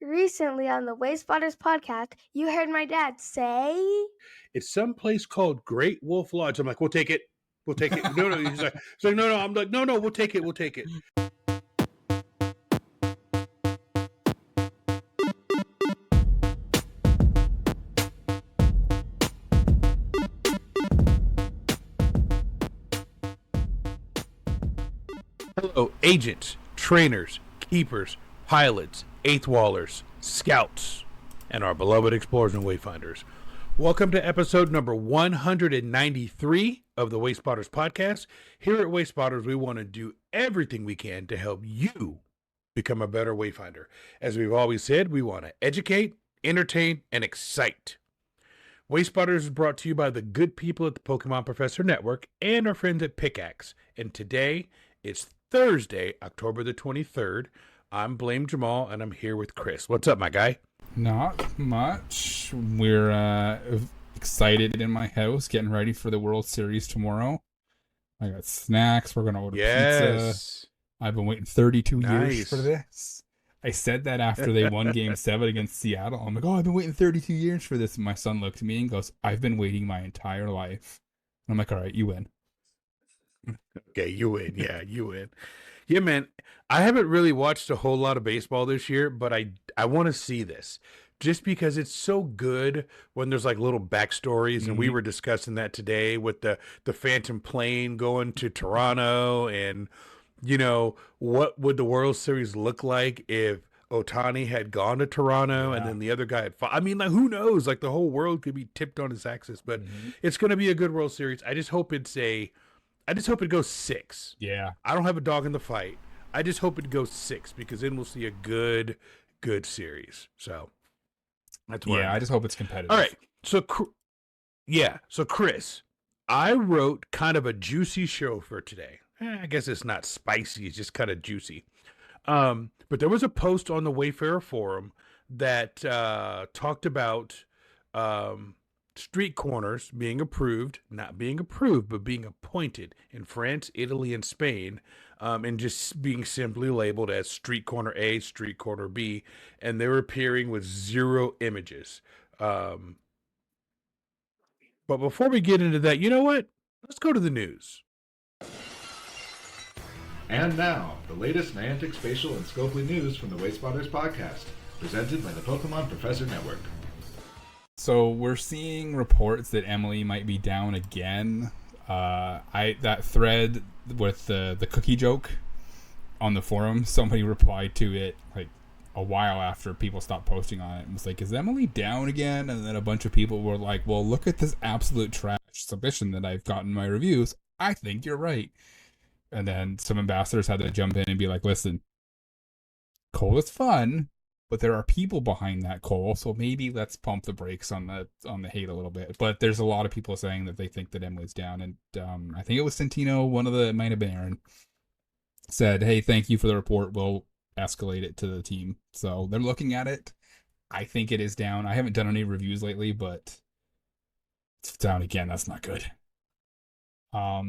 Recently on the Wayspotters podcast, you heard my dad say... It's some place called Great Wolf Lodge. I'm like, we'll take it. We'll take it. No. He's like, no. I'm like, no, we'll take it. We'll take it. Hello, agents, trainers, keepers, pilots, eighth wallers, scouts, and our beloved explorers and wayfinders. Welcome to episode number 193 of the Wayspotters podcast. Here at Wayspotters, we want to do everything we can to help you become a better wayfinder. As we've always said, we want to educate, entertain, and excite. Wayspotters is brought to you by the good people at the Pokémon Professor Network and our friends at Pickaxe. And today, it's Thursday, October the 23rd. I'm Blame Jamal, and I'm here with Chris. What's up, my guy? Not much. We're excited in my house, getting ready for the World Series tomorrow. I got snacks. We're going to order pizza. I've been waiting 32 years for this. I said that after they won Game 7 against Seattle. I'm like, I've been waiting 32 years for this. And my son looked at me and goes, I've been waiting my entire life. And I'm like, all right, you win. Okay, you win. Yeah, you win. Yeah, man, I haven't really watched a whole lot of baseball this year, but I want to see this just because it's so good when there's like little backstories. And we were discussing that today with the Phantom plane going to Toronto, and, you know, what would the World Series look like if Ohtani had gone to Toronto and then the other guy had I mean, like, who knows? Like, the whole world could be tipped on its axis, but it's going to be a good World Series. I just hope it goes 6. Yeah. I don't have a dog in the fight. I just hope it goes 6 because then we'll see a good series. So that's where I just hope it's competitive. All right. So Chris, I wrote kind of a juicy show for today. I guess it's not spicy. It's just kind of juicy. But there was a post on the Wayfarer forum that talked about street corners being approved, not being approved, but being appointed in France, Italy, and Spain, and just being simply labeled as street corner A, street corner B, and they're appearing with 0 images. But before we get into that, you know what? Let's go to the news. And now, the latest Niantic spatial and Scopely news from the Wayspotters podcast, presented by the Pokemon Professor Network. So we're seeing reports that Emily might be down again. That thread with the cookie joke on the forum, somebody replied to it like a while after people stopped posting on it and was like, is Emily down again? And then a bunch of people were like, well, look at this absolute trash submission that I've gotten in my reviews. I think you're right. And then some ambassadors had to jump in and be like, listen, Cole is fun, but there are people behind that, Cole, so maybe let's pump the brakes on the hate a little bit. But there's a lot of people saying that they think that Emily's down, and I think it was Santino, it might have been Aaron, said, hey, thank you for the report, we'll escalate it to the team. So they're looking at it. I think it is down. I haven't done any reviews lately, but it's down again. That's not good.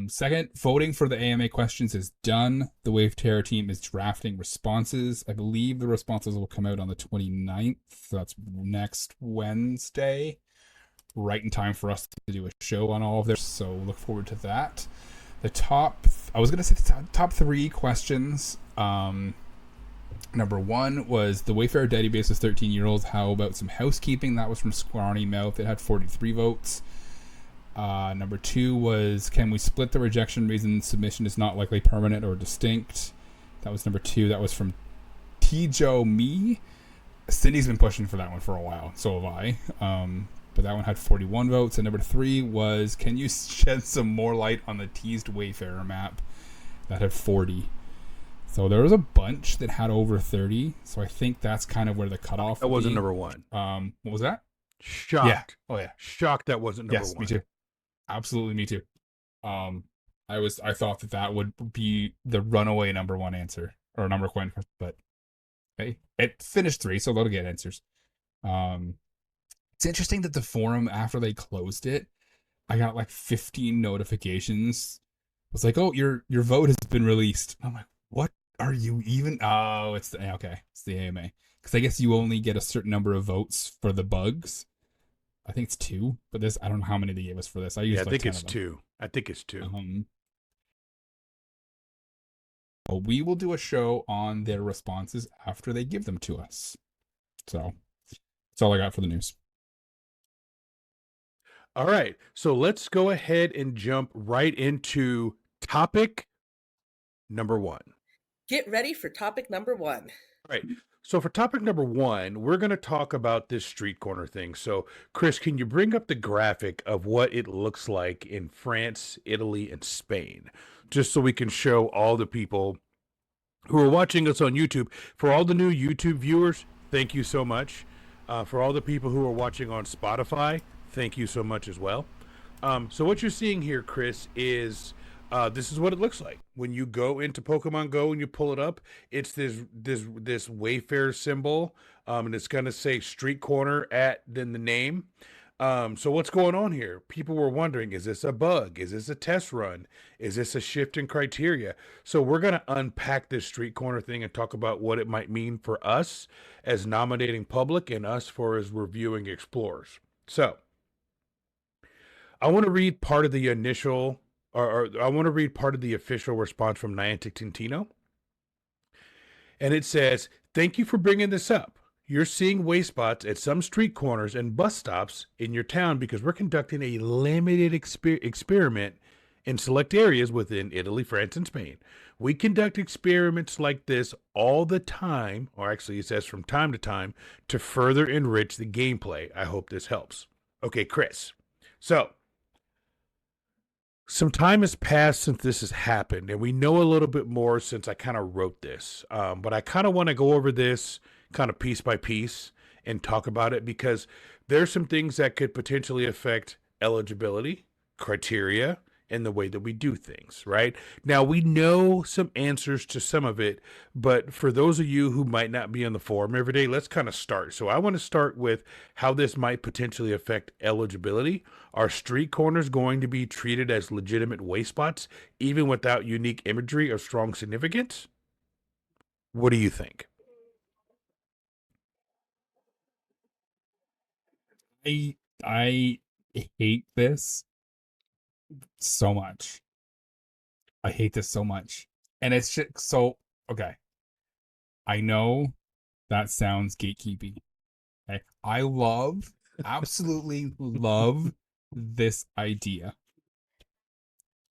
Second, voting for the AMA questions is done. The Wayfarer team is drafting responses. I believe the responses will come out on the 29th. So that's next Wednesday. Right in time for us to do a show on all of this. So look forward to that. The top 3 questions. Number 1 was the Wayfarer database is 13-year-olds. How about some housekeeping? That was from Scrawny Mouth. It had 43 votes. Number 2 was, can we split the rejection reason submission is not likely permanent or distinct? That was number 2. That was from T-Joe Me. Cindy's been pushing for that one for a while. So have I. But that one had 41 votes. And number 3 was, can you shed some more light on the teased Wayfarer map? That had 40. So there was a bunch that had over 30. So I think that's kind of where the cutoff That wasn't number 1. What was that? Shocked. Yeah. Oh, yeah. Shocked that wasn't number 1. Yes, me too. Absolutely, me too. I thought that would be the runaway number 1 answer or number 1, but hey, it finished 3, so they'll get answers. It's interesting that the forum, after they closed it, I got like 15 notifications. It was like, oh, your vote has been released. I'm like, what? Are you even? Oh, it's the okay. It's the AMA. Because I guess you only get a certain number of votes for the bugs. I think it's 2, but this I don't know how many they gave us for this. I used Yeah, I like think 10 it's of them. 2. I think it's 2. But we will do a show on their responses after they give them to us. So that's all I got for the news. All right, so let's go ahead and jump right into topic number 1. Get ready for topic number 1. All right. So for topic number 1, we're going to talk about this street corner thing. So, Chris, can you bring up the graphic of what it looks like in France, Italy, and Spain, just so we can show all the people who are watching us on YouTube? For all the new YouTube viewers, thank you so much. For all the people who are watching on Spotify, thank you so much as well. So what you're seeing here, Chris, is this is what it looks like when you go into Pokemon Go and you pull it up. It's this Wayfarer symbol, and it's gonna say street corner at then the name. So what's going on here? People were wondering, is this a bug? Is this a test run? Is this a shift in criteria? So we're gonna unpack this street corner thing and talk about what it might mean for us as nominating public and us for as reviewing explorers. So I want to read part of the initial, or I want to read part of the official response from Niantic Tintino. And it says, "Thank you for bringing this up. You're seeing waste spots at some street corners and bus stops in your town because we're conducting a limited experiment in select areas within Italy, France, and Spain. We conduct experiments like this all the time," or actually it says from time to further enrich the gameplay. I hope this helps. Okay, Chris. So, some time has passed since this has happened, and we know a little bit more since I kind of wrote this. But I kind of want to go over this kind of piece by piece and talk about it because there's some things that could potentially affect eligibility, criteria, and the way that we do things, right? Now, we know some answers to some of it, but for those of you who might not be on the forum every day, let's kind of start. So I want to start with how this might potentially affect eligibility. Are street corners going to be treated as legitimate waste spots, even without unique imagery or strong significance? What do you think? I hate this so much. I hate this so much. And it's just so okay. I know that sounds gatekeepy. Okay. I absolutely love this idea.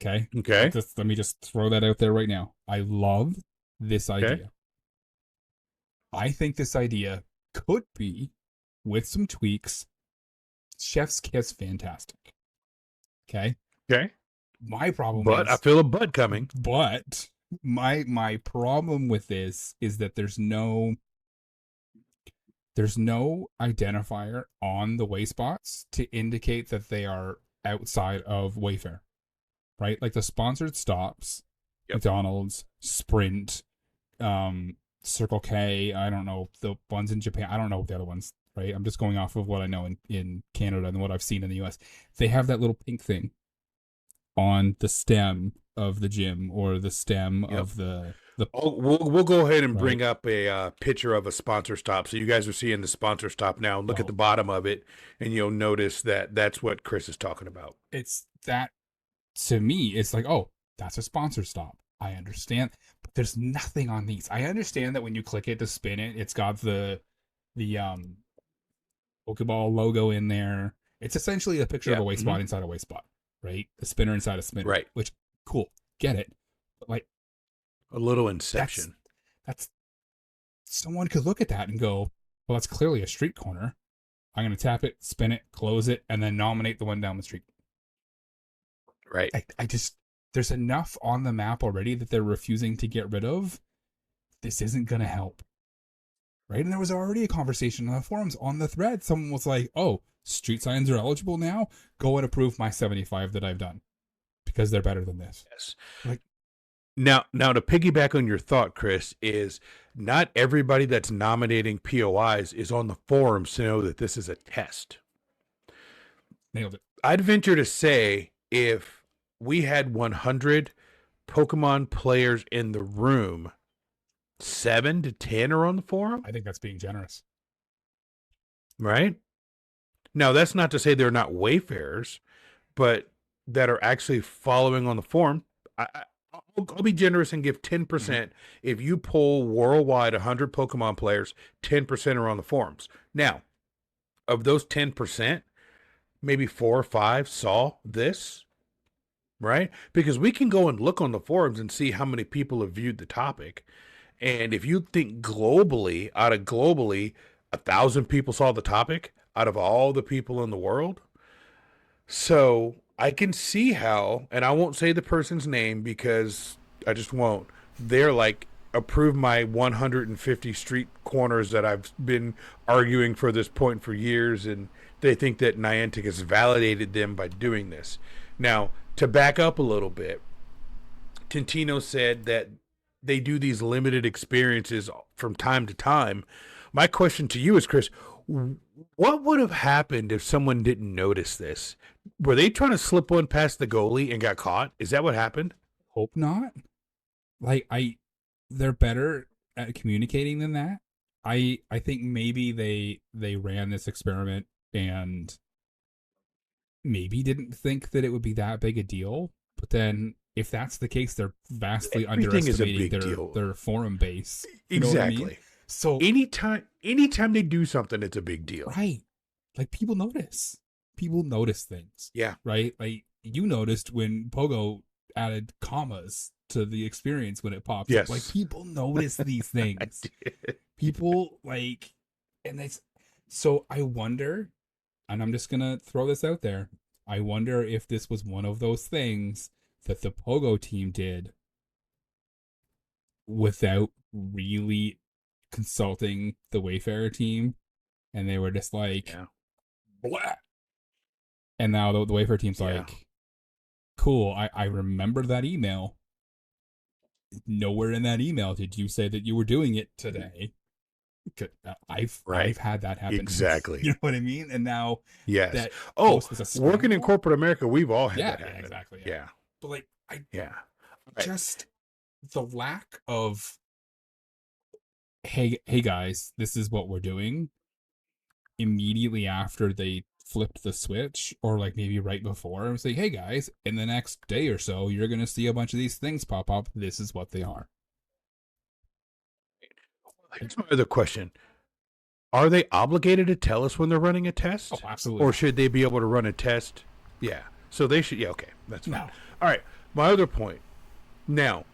Okay. Okay. Let me just throw that out there right now. I love this idea. Okay. I think this idea could be, with some tweaks, chef's kiss fantastic. Okay. Okay. My problem But is, I feel a but coming. But my problem with this is that there's no identifier on the way spots to indicate that they are outside of Wayfarer. Right? Like the sponsored stops, Yep. McDonald's, Sprint, Circle K, I don't know, the ones in Japan, I don't know the other ones, right? I'm just going off of what I know in Canada and what I've seen in the US. They have that little pink thing on the stem of the gym or the stem of the we'll go ahead and bring up a picture of a sponsor stop. So you guys are seeing the sponsor stop now. Look at the bottom of it, and you'll notice that that's what Chris is talking about. It's that, to me, it's like, oh, that's a sponsor stop. I understand, but there's nothing on these. I understand that when you click it to spin it, it's got the Pokeball logo in there. It's essentially a picture of a waste spot inside a waste spot, right? A spinner inside a spinner, right? Which, cool, get it. But like a little Inception. That's someone could look at that and go, well, that's clearly a street corner. I'm going to tap it, spin it, close it, and then nominate the one down the street. Right. I just, there's enough on the map already that they're refusing to get rid of. This isn't going to help. Right? And there was already a conversation on the forums on the thread. Someone was like, oh, street signs are eligible now? Go and approve my 75 that I've done because they're better than this. Yes. Like, Now to piggyback on your thought, Chris, is not everybody that's nominating POIs is on the forums to know that this is a test. Nailed it. I'd venture to say if we had 100 Pokemon players in the room 7 to 10 are on the forum, I think that's being generous. right? Now, that's not to say they're not Wayfarers, but that are actually following on the forum. I'll be generous and give 10%. If you pull worldwide 100 Pokemon players, 10% are on the forums. Now, of those 10%, maybe 4 or 5 saw this, right? Because we can go and look on the forums and see how many people have viewed the topic. And if you think globally, 1,000 people saw the topic out of all the people in the world. So I can see how, and I won't say the person's name because I just won't. They're like, approve my 150 street corners that I've been arguing for this point for years, and they think that Niantic has validated them by doing this. Now, to back up a little bit, Tintino said that they do these limited experiences from time to time. My question to you is, Chris, what would have happened if someone didn't notice this? Were they trying to slip one past the goalie and got caught? Is that what happened? Hope not. Like, they're better at communicating than that. I think maybe they ran this experiment and maybe didn't think that it would be that big a deal. But then if that's the case, they're vastly underestimating their forum base. You know what I mean? So anytime they do something, it's a big deal. Right. Like, people notice things. Yeah. Right. Like, you noticed when Pogo added commas to the experience when it popped. Yes. Like, people notice these things. People like, and it's, so I wonder, and I'm just going to throw this out there. I wonder if this was one of those things that the Pogo team did without really consulting the Wayfarer team, and they were just like, blah. And now the Wayfarer team's like, cool, I remember that email. Nowhere in that email did you say that you were doing it today. I've had that happen. Exactly. You know what I mean? And now that working in corporate America, we've all had that happen. Exactly. Yeah. But like, Right. Just the lack of, hey guys, this is what we're doing, immediately after they flipped the switch, or like maybe right before, and say, hey guys, in the next day or so, you're going to see a bunch of these things pop up. This is what they are. Here's my other question. Are they obligated to tell us when they're running a test? Oh, absolutely. Or should they be able to run a test? Yeah. So they should. Yeah, okay. That's fine. No. All right. My other point. Now,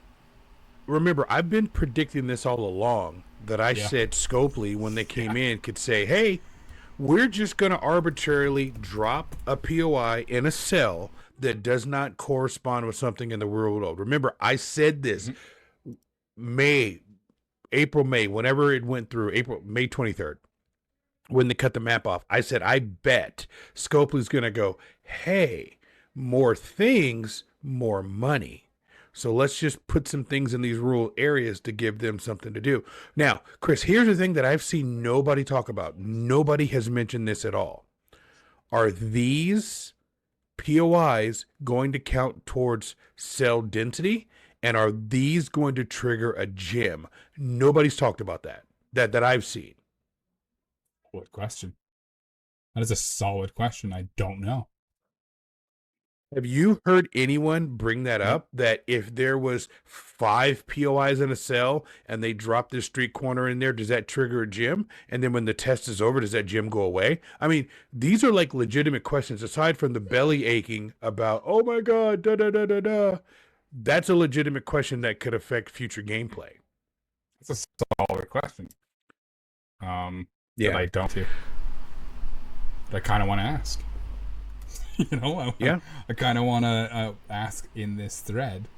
remember, I've been predicting this all along, that I said Scopely, when they came in, could say, hey, we're just going to arbitrarily drop a POI in a cell that does not correspond with something in the real world. Remember, I said this April, May, whenever it went through, May 23rd, when they cut the map off. I said, I bet Scopely's going to go, hey, more things, more money. So let's just put some things in these rural areas to give them something to do. Now, Chris, here's the thing that I've seen nobody talk about. Nobody has mentioned this at all. Are these POIs going to count towards cell density? And are these going to trigger a gym? Nobody's talked about that I've seen. What question? That is a solid question. I don't know. Have you heard anyone bring that up? That if there was 5 POIs in a cell and they drop this street corner in there, does that trigger a gym? And then when the test is over, does that gym go away? I mean, these are like legitimate questions, aside from the belly aching about, oh my God, da-da-da-da-da. That's a legitimate question that could affect future gameplay. That's a solid question. That I don't hear. But I kind of want to ask. You know, I kind of want to ask in this thread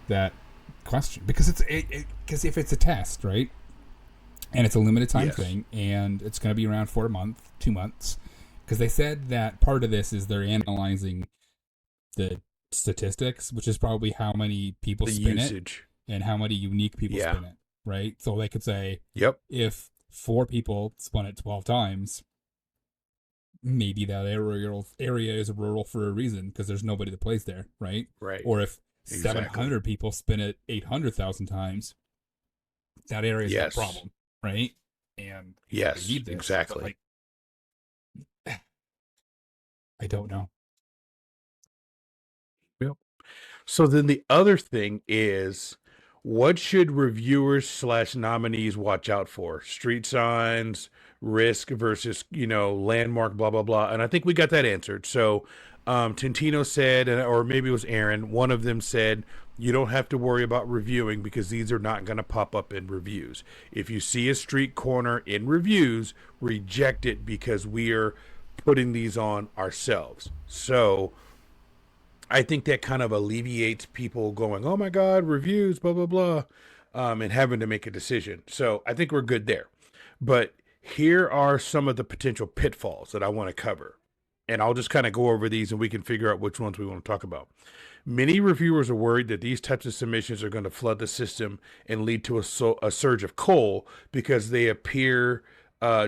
that question, because because if it's a test, right, and it's a limited time thing, and it's going to be around for a month, 2 months, because they said that part of this is they're analyzing the statistics, which is probably how many people spin usage it and how many unique people spin it, right? So they could say, if 4 people spun it 12 times, maybe that area is rural for a reason, because there's nobody that plays there, right? Right. Or if 700 people spin it 800,000 times, that area is Yes. the problem, right? And Yes, they need this, exactly. but, like, I don't know. Yep. So then the other thing is, what should reviewers / nominees watch out for? Street signs, risk versus, landmark, blah, blah, blah. And I think we got that answered. So Tintino said, or maybe it was Aaron, one of them said, you don't have to worry about reviewing because these are not going to pop up in reviews. If you see a street corner in reviews, reject it because we are putting these on ourselves. So I think that kind of alleviates people going, oh my God, reviews, blah, blah, blah, and having to make a decision. So I think we're good there. But here are some of the potential pitfalls that I want to cover. And I'll just kind of go over these and we can figure out which ones we want to talk about. Many reviewers are worried that these types of submissions are going to flood the system and lead to a surge of coal because they appear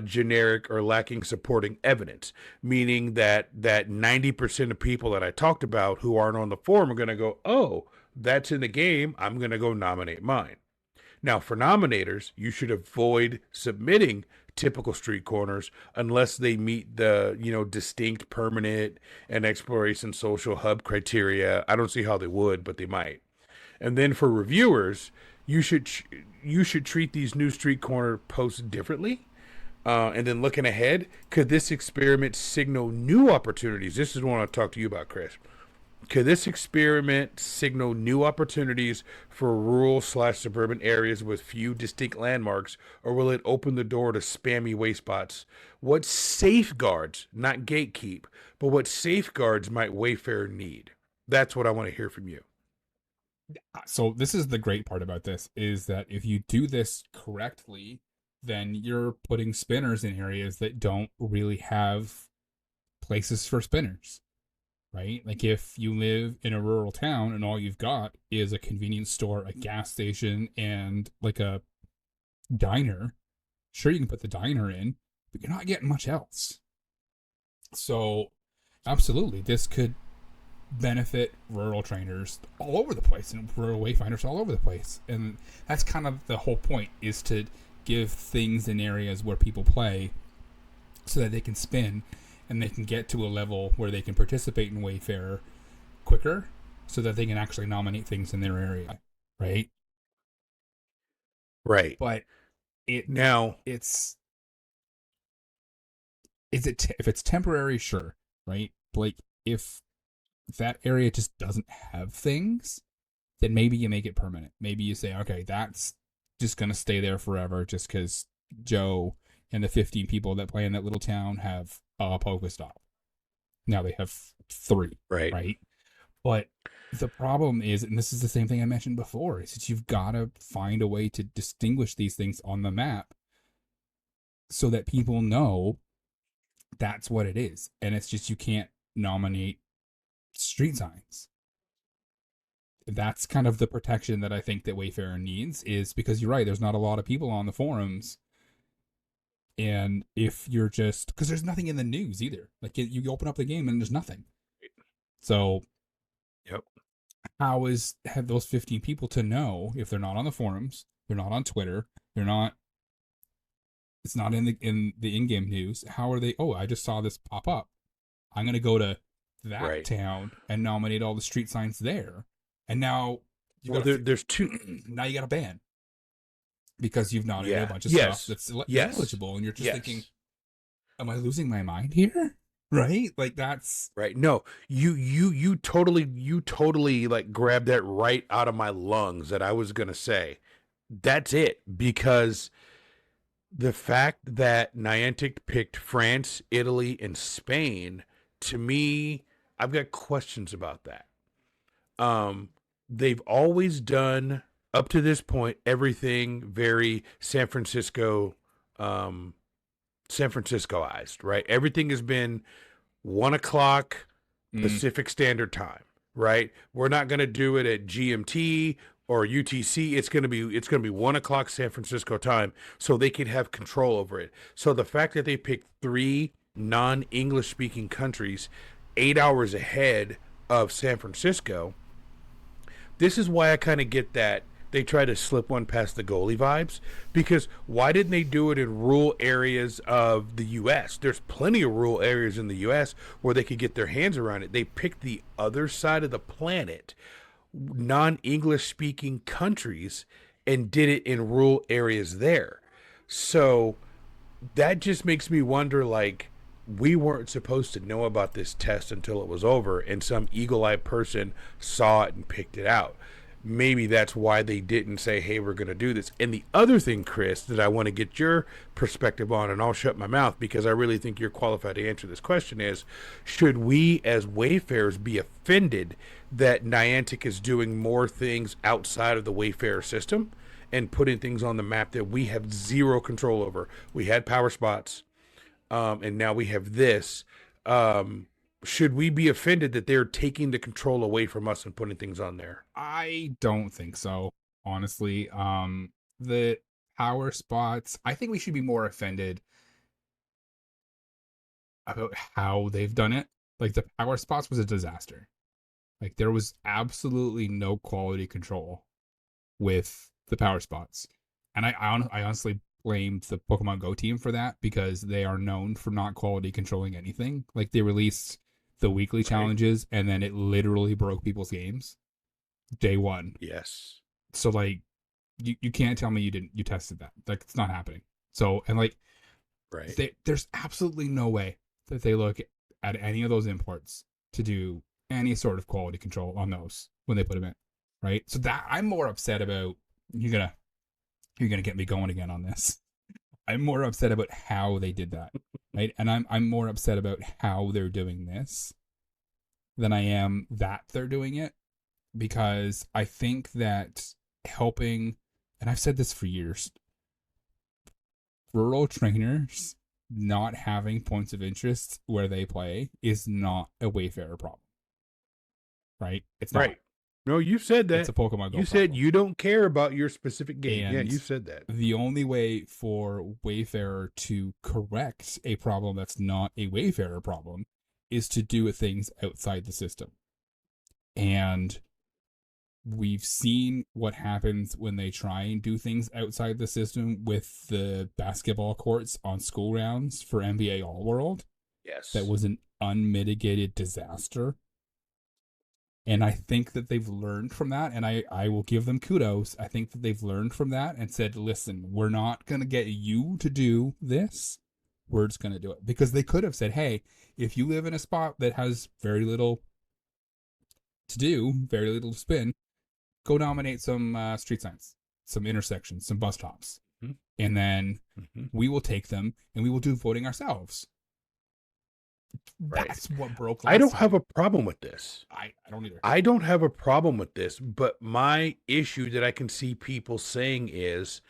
generic or lacking supporting evidence, meaning that 90% of people that I talked about who aren't on the forum are going to go, oh, that's in the game, I'm going to go nominate mine. Now, for nominators, you should avoid submitting typical street corners unless they meet the, distinct, permanent, and exploration social hub criteria. I don't see how they would, but they might. And then for reviewers, you should treat these new street corner posts differently. And then looking ahead, could this experiment signal new opportunities? This is what I want to talk to you about, Chris. Could this experiment signal new opportunities for rural / suburban areas with few distinct landmarks, or will it open the door to spammy waste spots? What safeguards, not gatekeep, but what safeguards might Wayfarer need? That's what I want to hear from you. So this is the great part about this, is that if you do this correctly, then you're putting spinners in areas that don't really have places for spinners, right? Like if you live in a rural town and all you've got is a convenience store, a gas station, and like a diner, sure, you can put the diner in, but you're not getting much else. So absolutely, this could benefit rural trainers all over the place and rural wayfinders all over the place. And that's kind of the whole point, is to give things in areas where people play so that they can spin and they can get to a level where they can participate in Wayfarer quicker so that they can actually nominate things in their area, right? Right. But if it's temporary, sure, right? Like if that area just doesn't have things, then maybe you make it permanent. Maybe you say, okay, that's just going to stay there forever just because Joe and the 15 people that play in that little town have a Pokéstop. Now they have 3, right? But the problem is, and this is the same thing I mentioned before, is that you've got to find a way to distinguish these things on the map so that people know that's what it is. And it's just, you can't nominate street signs. That's kind of the protection that I think that Wayfarer needs, is because you're right, there's not a lot of people on the forums. And if you're just, because there's nothing in the news either. Like you open up the game and there's nothing. So, yep. How have those 15 people to know if they're not on the forums, they're not on Twitter, it's not in the in-game news? How are they? Oh, I just saw this pop up. I'm gonna go to that town and nominate all the street signs there. And now there's 2. Now you got a ban because you've nominated a bunch of stuff that's eligible, and you're just thinking, "Am I losing my mind here?" Right? Like that's right. No, you totally like grabbed that right out of my lungs that I was gonna say. That's it, because the fact that Niantic picked France, Italy, and Spain, to me, I've got questions about that. They've always done, up to this point, everything very San Franciscoized, right? Everything has been 1:00 Pacific Standard Time, right? We're not going to do it at GMT or UTC. It's going to be 1:00 San Francisco time, so they can have control over it. So the fact that they picked 3 non-English speaking countries 8 hours ahead of San Francisco this is why I kind of get that they try to slip one past the goalie vibes, because why didn't they do it in rural areas of the U.S.? There's plenty of rural areas in the U.S. where they could get their hands around it. They picked the other side of the planet, non-English speaking countries, and did it in rural areas there. So that just makes me wonder, like, we weren't supposed to know about this test until it was over, and some eagle-eyed person saw it and picked it out. Maybe that's why they didn't say, hey, we're going to do this. And the other thing, Chris, that I want to get your perspective on, and I'll shut my mouth because I really think you're qualified to answer this question, is should we as Wayfarers be offended that Niantic is doing more things outside of the Wayfarer system and putting things on the map that we have zero control over? We had power spots, and now we have this. Should we be offended that they're taking the control away from us and putting things on there? I don't think so, honestly. The power spots, I think we should be more offended about how they've done it. Like, the power spots was a disaster. Like, there was absolutely no quality control with the power spots. And I honestly blamed the Pokemon Go team for that, because they are known for not quality controlling anything. Like, they released the weekly challenges, and then it literally broke people's games day one. Yes. So, like, you can't tell me you tested that. Like, it's not happening. So, and like, right, there's absolutely no way that they look at any of those imports to do any sort of quality control on those when they put them in, right? So that I'm more upset about. You're gonna get me going again on this. I'm more upset about how they did that, right? And I'm more upset about how they're doing this than I am that they're doing it, because I think that helping, and I've said this for years, rural trainers not having points of interest where they play is not a Wayfarer problem, right? It's not. Right. No, you said that. It's a Pokemon Go You said problem. you don't care about your specific game. And yeah, you said that. The only way for Wayfarer to correct a problem that's not a Wayfarer problem is to do things outside the system. And we've seen what happens when they try and do things outside the system with the basketball courts on school grounds for NBA All World. Yes. That was an unmitigated disaster. And I think that they've learned from that, and I will give them kudos. I think that they've learned from that and said, listen, we're not going to get you to do this. We're just going to do it. Because they could have said, hey, if you live in a spot that has very little to do, very little to spin, go nominate some street signs, some intersections, some bus stops. Mm-hmm. And then we will take them and we will do voting ourselves. Right. That's what broke. I don't have a problem with this. I don't either. I don't have a problem with this, but my issue that I can see people saying is,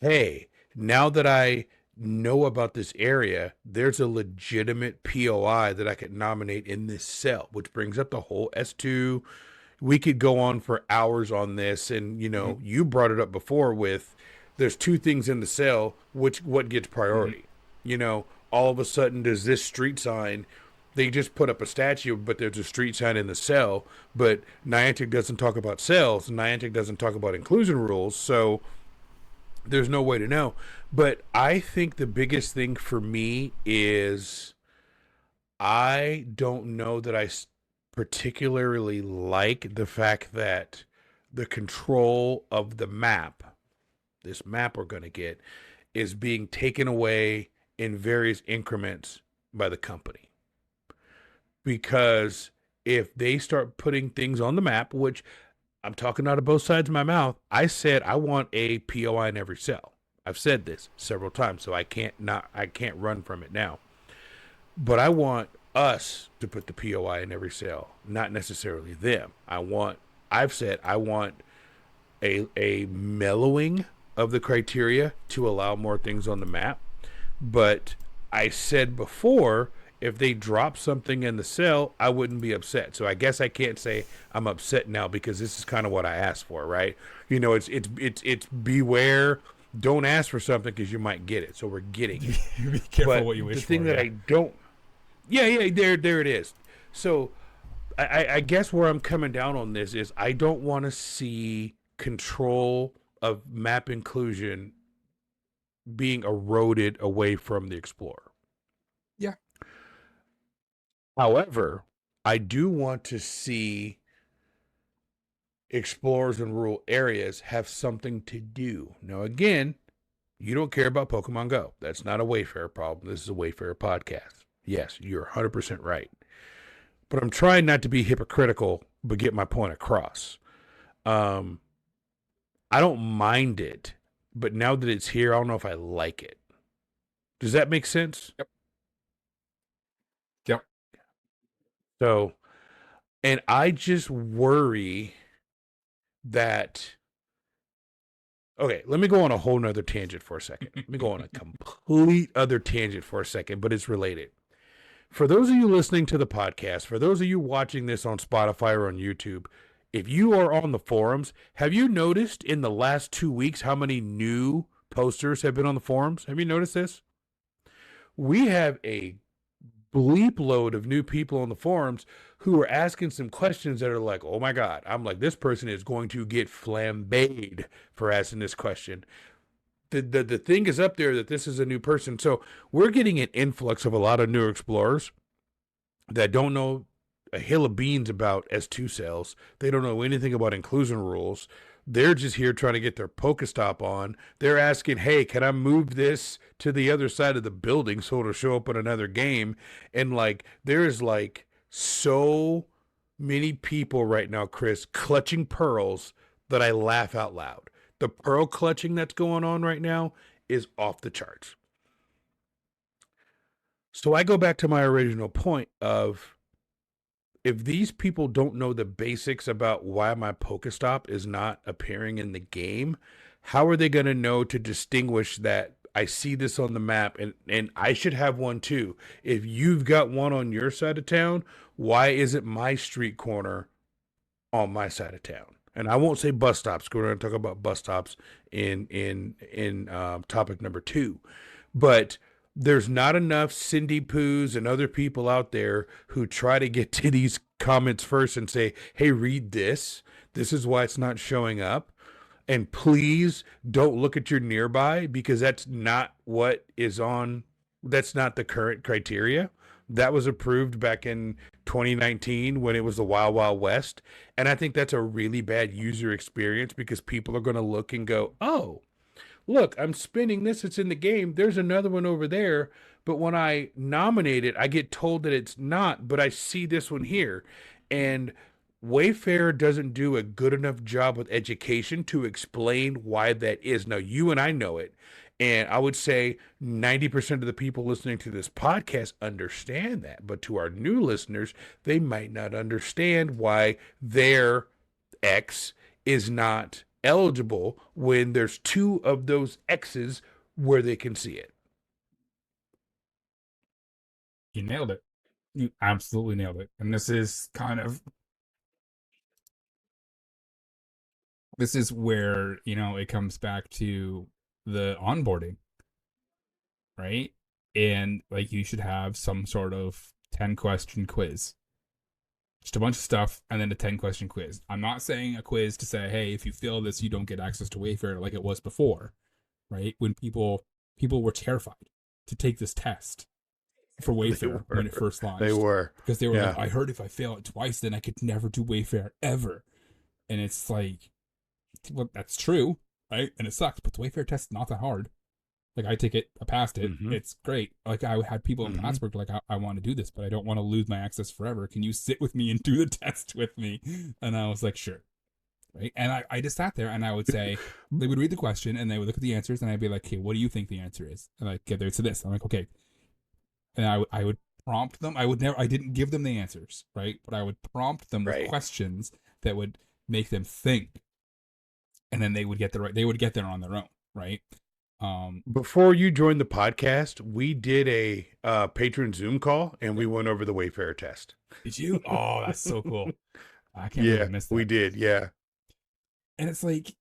hey, now that I know about this area, there's a legitimate POI that I could nominate in this cell, which brings up the whole S2. We could go on for hours on this. And, you brought it up before with there's two things in the cell, what gets priority, all of a sudden there's this street sign. They just put up a statue, but there's a street sign in the cell. But Niantic doesn't talk about cells. Niantic doesn't talk about inclusion rules. So there's no way to know. But I think the biggest thing for me is I don't know that I particularly like the fact that the control of the map, this map we're going to get, is being taken away in various increments by the company. Because if they start putting things on the map, which I'm talking out of both sides of my mouth, I said I want a POI in every cell. I've said this several times, so I can't run from it now. But I want us to put the POI in every cell, not necessarily them. I've said I want a mellowing of the criteria to allow more things on the map. But I said before, if they drop something in the cell, I wouldn't be upset. So I guess I can't say I'm upset now because this is kind of what I asked for, right? It's beware. Don't ask for something because you might get it. So we're getting it. Be careful what you wish for. The thing that I don't. Yeah, there it is. So I guess where I'm coming down on this is I don't want to see control of map inclusion being eroded away from the explorer. Yeah. However, I do want to see explorers in rural areas have something to do. Now, again, you don't care about Pokemon Go. That's not a Wayfarer problem. This is a Wayfarer podcast. Yes, you're 100% right. But I'm trying not to be hypocritical, but get my point across. I don't mind it, but now that it's here, I don't know if I like it. Does that make sense? Yep. Yep. So, and I just worry that... Okay, let me go on a whole nother tangent for a second. Let me go on a complete other tangent for a second, but it's related. For those of you listening to the podcast, for those of you watching this on Spotify or on YouTube, if you are on the forums, have you noticed in the last 2 weeks how many new posters have been on the forums? Have you noticed this? We have a bleep load of new people on the forums who are asking some questions that are like, oh my God. I'm like, this person is going to get flambéed for asking this question. The thing is up there that this is a new person. So we're getting an influx of a lot of new explorers that don't know a hill of beans about S2 sales. They don't know anything about inclusion rules. They're just here trying to get their Pokéstop on. They're asking, hey, can I move this to the other side of the building so it'll show up in another game? And like, there's like so many people right now, Chris, clutching pearls that I laugh out loud. The pearl clutching that's going on right now is off the charts. So I go back to my original point of, if these people don't know the basics about why my Pokéstop is not appearing in the game, how are they going to know to distinguish that I see this on the map and I should have one too? If you've got one on your side of town, why isn't my street corner on my side of town? And I won't say bus stops. We're going to talk about bus stops in topic number 2. But there's not enough Cindy Poos and other people out there who try to get to these comments first and say, hey, read this. This is why it's not showing up. And please don't look at your nearby, because that's not what is on. That's not the current criteria. That was approved back in 2019 when it was the Wild Wild West. And I think that's a really bad user experience, because people are going to look and go, oh, look, I'm spinning this. It's in the game. There's another one over there. But when I nominate it, I get told that it's not, but I see this one here. And Wayfarer doesn't do a good enough job with education to explain why that is. Now, you and I know it. And I would say 90% of the people listening to this podcast understand that. But to our new listeners, they might not understand why their X is not eligible when there's 2 of those X's where they can see it. You nailed it. You absolutely nailed it. And this is where, it comes back to the onboarding, right? And like, you should have some sort of 10-question quiz. Just a bunch of stuff, and then a 10-question quiz. I'm not saying a quiz to say, hey, if you fail this, you don't get access to Wayfarer like it was before, right? When people were terrified to take this test for Wayfarer when it first launched. They were. Because they were like, I heard if I fail it twice, then I could never do Wayfarer ever. And it's like, well, that's true, right? And it sucks, but the Wayfarer test is not that hard. Like, I take it, I passed it. Mm-hmm. It's great. Like, I had people in Plattsburgh like, I want to do this, but I don't want to lose my access forever. Can you sit with me and do the test with me? And I was like, sure. Right. And I just sat there, and I would say, they would read the question and they would look at the answers, and I'd be like, okay, what do you think the answer is? And I'd get there to this. I'm like, okay. And I would prompt them. I didn't give them the answers, right? But I would prompt them with questions that would make them think. And then they would get there on their own, right? Before you joined the podcast, we did a patron Zoom call, and we went over the Wayfarer test. Did you? Oh, that's so cool. I can't believe I missed that. We did, yeah. And it's like,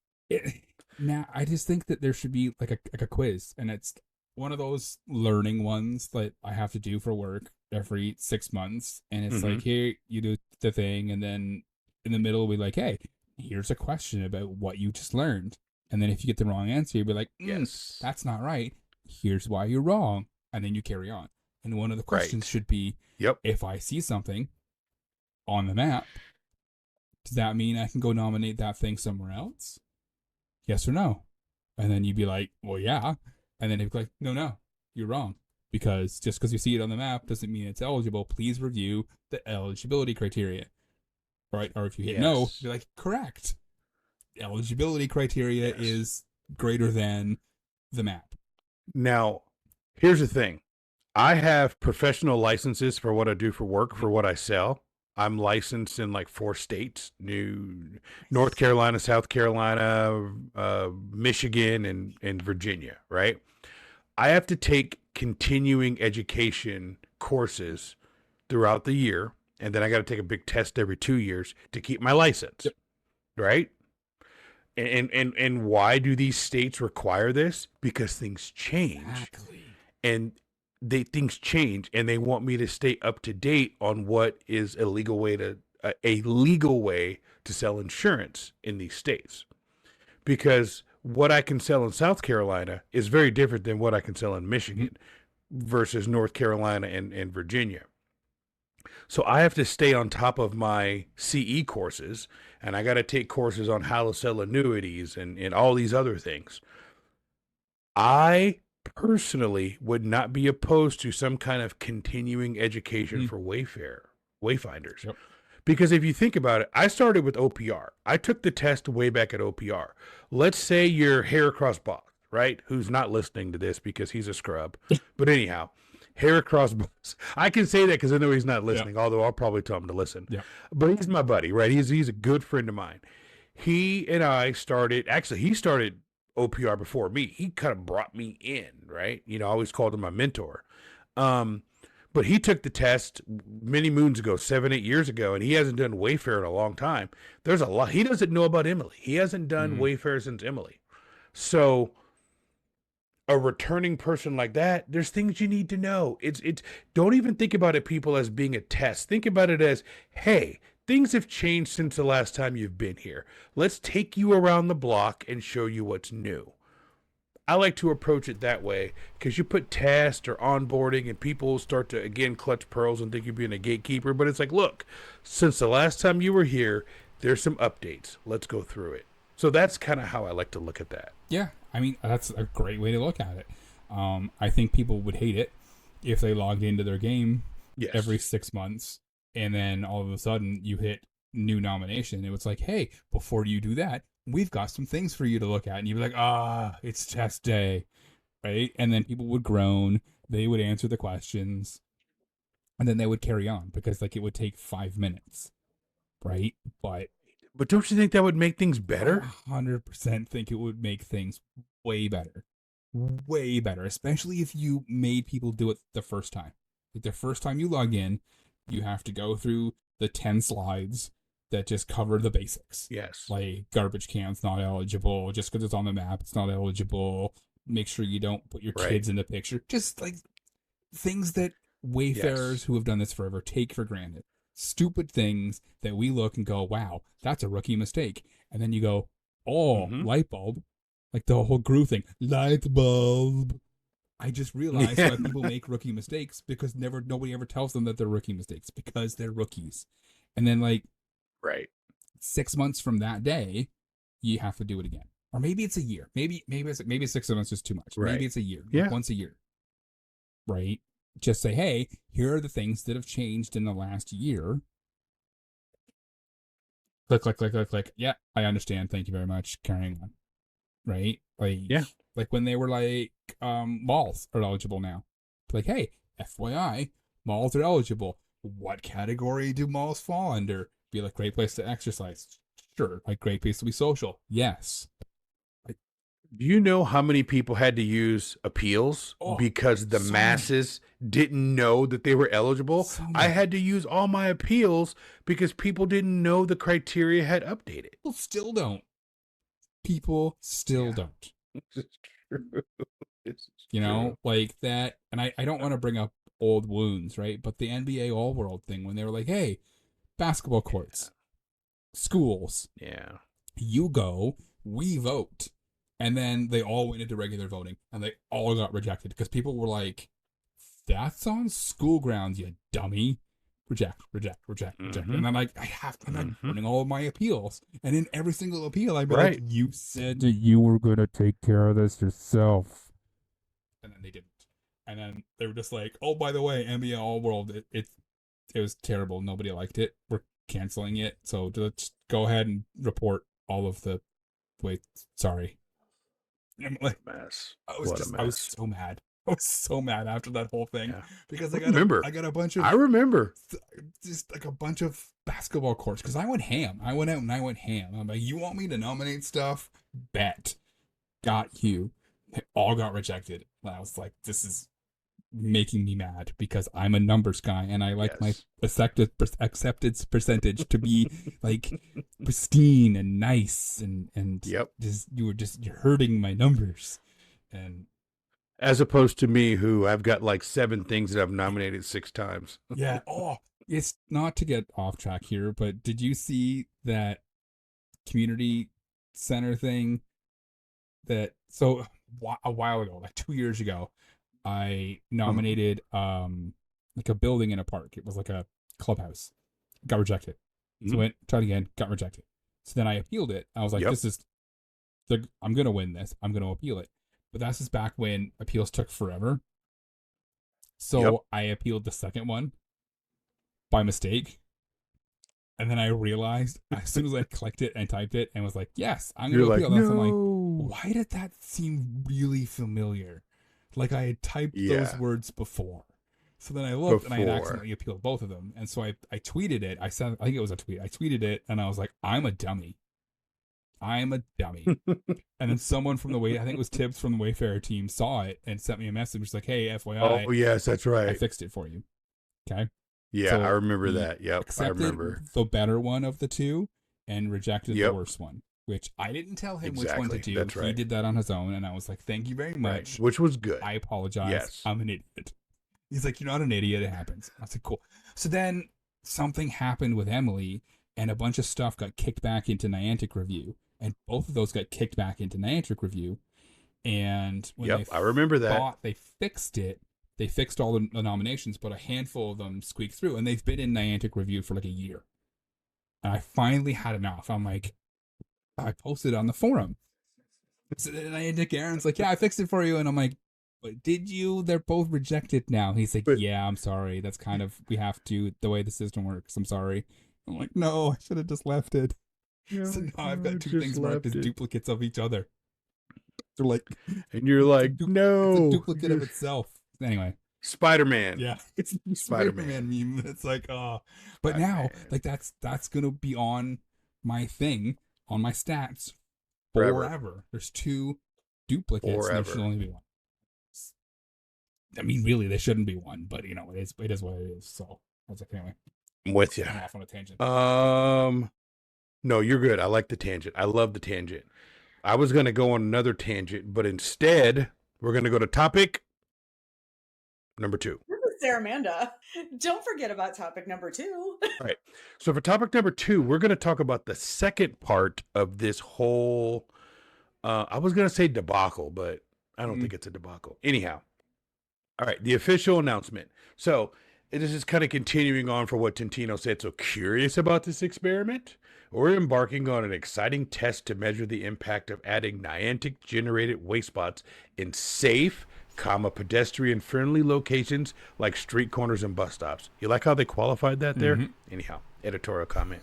now I just think that there should be like a quiz, and it's one of those learning ones that I have to do for work every 6 months. And it's like, here, you do the thing. And then in the middle, we like, hey, here's a question about what you just learned. And then if you get the wrong answer, you'll be like, Yes. that's not right. Here's why you're wrong. And then you carry on. And one of the questions should be, if I see something on the map, does that mean I can go nominate that thing somewhere else? Yes or no? And then you'd be like, well, yeah. And then they'd be like, no, you're wrong. Because just because you see it on the map doesn't mean it's eligible. Please review the eligibility criteria. Right? Or if you hit no, you're like, correct. Eligibility criteria is greater than the map. Now, here's the thing. I have professional licenses for what I do for work, for what I sell. I'm licensed in like 4 states, North Carolina, South Carolina, Michigan, and Virginia, right? I have to take continuing education courses throughout the year, and then I got to take a big test every 2 years to keep my license, right? And why do these states require this? Because things change. Exactly. And things change, and they want me to stay up to date on what is a legal way to sell insurance in these states. Because what I can sell in South Carolina is very different than what I can sell in Michigan versus North Carolina and Virginia. So I have to stay on top of my CE courses, and I got to take courses on how to sell annuities and all these other things. I personally would not be opposed to some kind of continuing education for Wayfinders. Yep. Because if you think about it, I started with OPR. I took the test way back at OPR. Let's say you're Heracross Boss, right? Who's not listening to this because he's a scrub. But anyhow, Heracross Boss. I can say that because I know he's not listening, although I'll probably tell him to listen. Yeah. But he's my buddy, right? He's a good friend of mine. He and I started, actually, he started OPR before me. He kind of brought me in, right? You know, I always called him my mentor. But he took the test many moons ago, 7-8 years ago, and he hasn't done Wayfarer in a long time. There's a lot. He doesn't know about Emily. He hasn't done Wayfarer since Emily. So a returning person like that, there's things you need to know. It's don't even think about it, people, as being a test. Think about it as, hey, things have changed since the last time you've been here. Let's take you around the block and show you what's new. I like to approach it that way because you put test or onboarding and people start to, again, clutch pearls and think you're being a gatekeeper. But it's like, look, since the last time you were here, there's some updates. Let's go through it. So that's kind of how I like to look at that. Yeah, I mean, that's a great way to look at it. I think people would hate it if they logged into their game every 6 months and then all of a sudden you hit new nomination. It was like, hey, before you do that, we've got some things for you to look at. And you'd be like, it's test day, right? And then people would groan. They would answer the questions. And then they would carry on because, like, it would take 5 minutes, right? But don't you think that would make things better? 100% think it would make things way better. Way better, especially if you made people do it the first time. Like, the first time you log in, you have to go through the 10 slides that just cover the basics. Yes. Like, garbage cans not eligible. Just because it's on the map, it's not eligible. Make sure you don't put your kids in the picture. Just like things that Wayfarers who have done this forever take for granted. Stupid things that we look and go, wow, that's a rookie mistake. And then you go, light bulb. Like the whole Gru thing. Light bulb. I just realized why people make rookie mistakes because nobody ever tells them that they're rookie mistakes because they're rookies. And then, like, 6 months from that day, you have to do it again. Or maybe it's a year. Maybe 6 months is too much. Right. Maybe it's a year. Yeah. Like once a year. Right? Just say, hey, here are the things that have changed in the last year. Click, click, click, click, click. Yeah, I understand. Thank you very much. Carrying on. Right? Like when they were like, malls are eligible now. Like, hey, FYI, malls are eligible. What category do malls fall under? Be like, great place to exercise. Sure. Like, great place to be social. Yes. Do you know how many people had to use appeals because the masses didn't know that they were eligible? I had to use all my appeals because people didn't know the criteria had updated. People still don't. People still don't. This is true. This is You know, like that. And I don't want to bring up old wounds, right? But the NBA All World thing, when they were like, hey, basketball courts, schools, you go, we vote. And then they all went into regular voting and they all got rejected because people were like, that's on school grounds, you dummy. Reject. And I'm like, I'm running all of my appeals. And in every single appeal, I'd be like, you said that you were going to take care of this yourself. And then they didn't. And then they were just like, oh, by the way, NBA All World, it was terrible. Nobody liked it. We're canceling it. So let's go ahead and report all of the, sorry. I'm like, mess. I was so mad. I was so mad after that whole thing because I got a bunch of. I remember just like a bunch of basketball courts because I went ham. I went out and I went ham. I'm like, you want me to nominate stuff? Bet. Got you. They all got rejected. And I was like, this is making me mad because I'm a numbers guy and I like my acceptance percentage to be like pristine and nice and you're hurting my numbers. And as opposed to me, who I've got like 7 things that I've nominated 6 times. Yeah. Oh, it's not to get off track here, but did you see that community center thing a while ago, like 2 years ago, I nominated like a building in a park. It was like a clubhouse. Got rejected. So went, tried again, got rejected. So then I appealed it. I was like, I'm going to win this. I'm going to appeal it. But that's just back when appeals took forever. So I appealed the second one by mistake. And then I realized as soon as I clicked it and typed it and was like, yes, I'm going to appeal this. I'm like, why did that seem really familiar? Like I had typed those words before. So then I looked and I had accidentally appealed both of them. And so I tweeted it. I think it was a tweet. I tweeted it and I was like, I'm a dummy. And then someone from I think it was Tibbs from the Wayfarer team saw it and sent me a message. It's like, hey, FYI. Oh, yes, that's right. I fixed it for you. Okay. Yeah, so I remember that. Yep, I remember. The better one of the two and rejected the worst one, which I didn't tell him which one to do. That's right. He did that on his own. And I was like, thank you very much. Right. Which was good. I apologize. Yes. I'm an idiot. He's like, you're not an idiot. It happens. I said, cool. So then something happened with Emily and a bunch of stuff got kicked back into Niantic review. And both of those got kicked back into Niantic review. And when I remember that. They fixed it. They fixed all the nominations, but a handful of them squeaked through. And they've been in Niantic review for like a year. And I finally had enough. I'm like, I posted on the forum. So Niantic Aaron's like, yeah, I fixed it for you. And I'm like, but did you? They're both rejected now. He's like, yeah, I'm sorry. That's kind of, we have to, the way the system works. I'm sorry. I'm like, no, I should have just left it. So now I've got 2 things marked as duplicates of each other. They're like, and you're like, no, it's a duplicate of itself. Anyway, Spider-Man. Yeah, it's Spider-Man meme. It's like, but now, like that's gonna be on my thing, on my stats forever. There's 2 duplicates. And there should only be 1. I mean, really, there shouldn't be 1, but you know, it is what it is. So I was like, anyway, I'm with you. I'm off on a tangent. No, you're good. I like the tangent. I love the tangent. I was going to go on another tangent, but instead, we're going to go to topic number 2. This is Sarah Amanda. Don't forget about topic number 2. All right. So for topic number 2, we're going to talk about the second part of this whole, I was going to say debacle, but I don't think it's a debacle. Anyhow. All right. The official announcement. So this is kind of continuing on for what Tintino said. So curious about this experiment? We're embarking on an exciting test to measure the impact of adding Niantic-generated waste spots in safe, pedestrian-friendly locations like street corners and bus stops. You like how they qualified that there? Anyhow, editorial comment.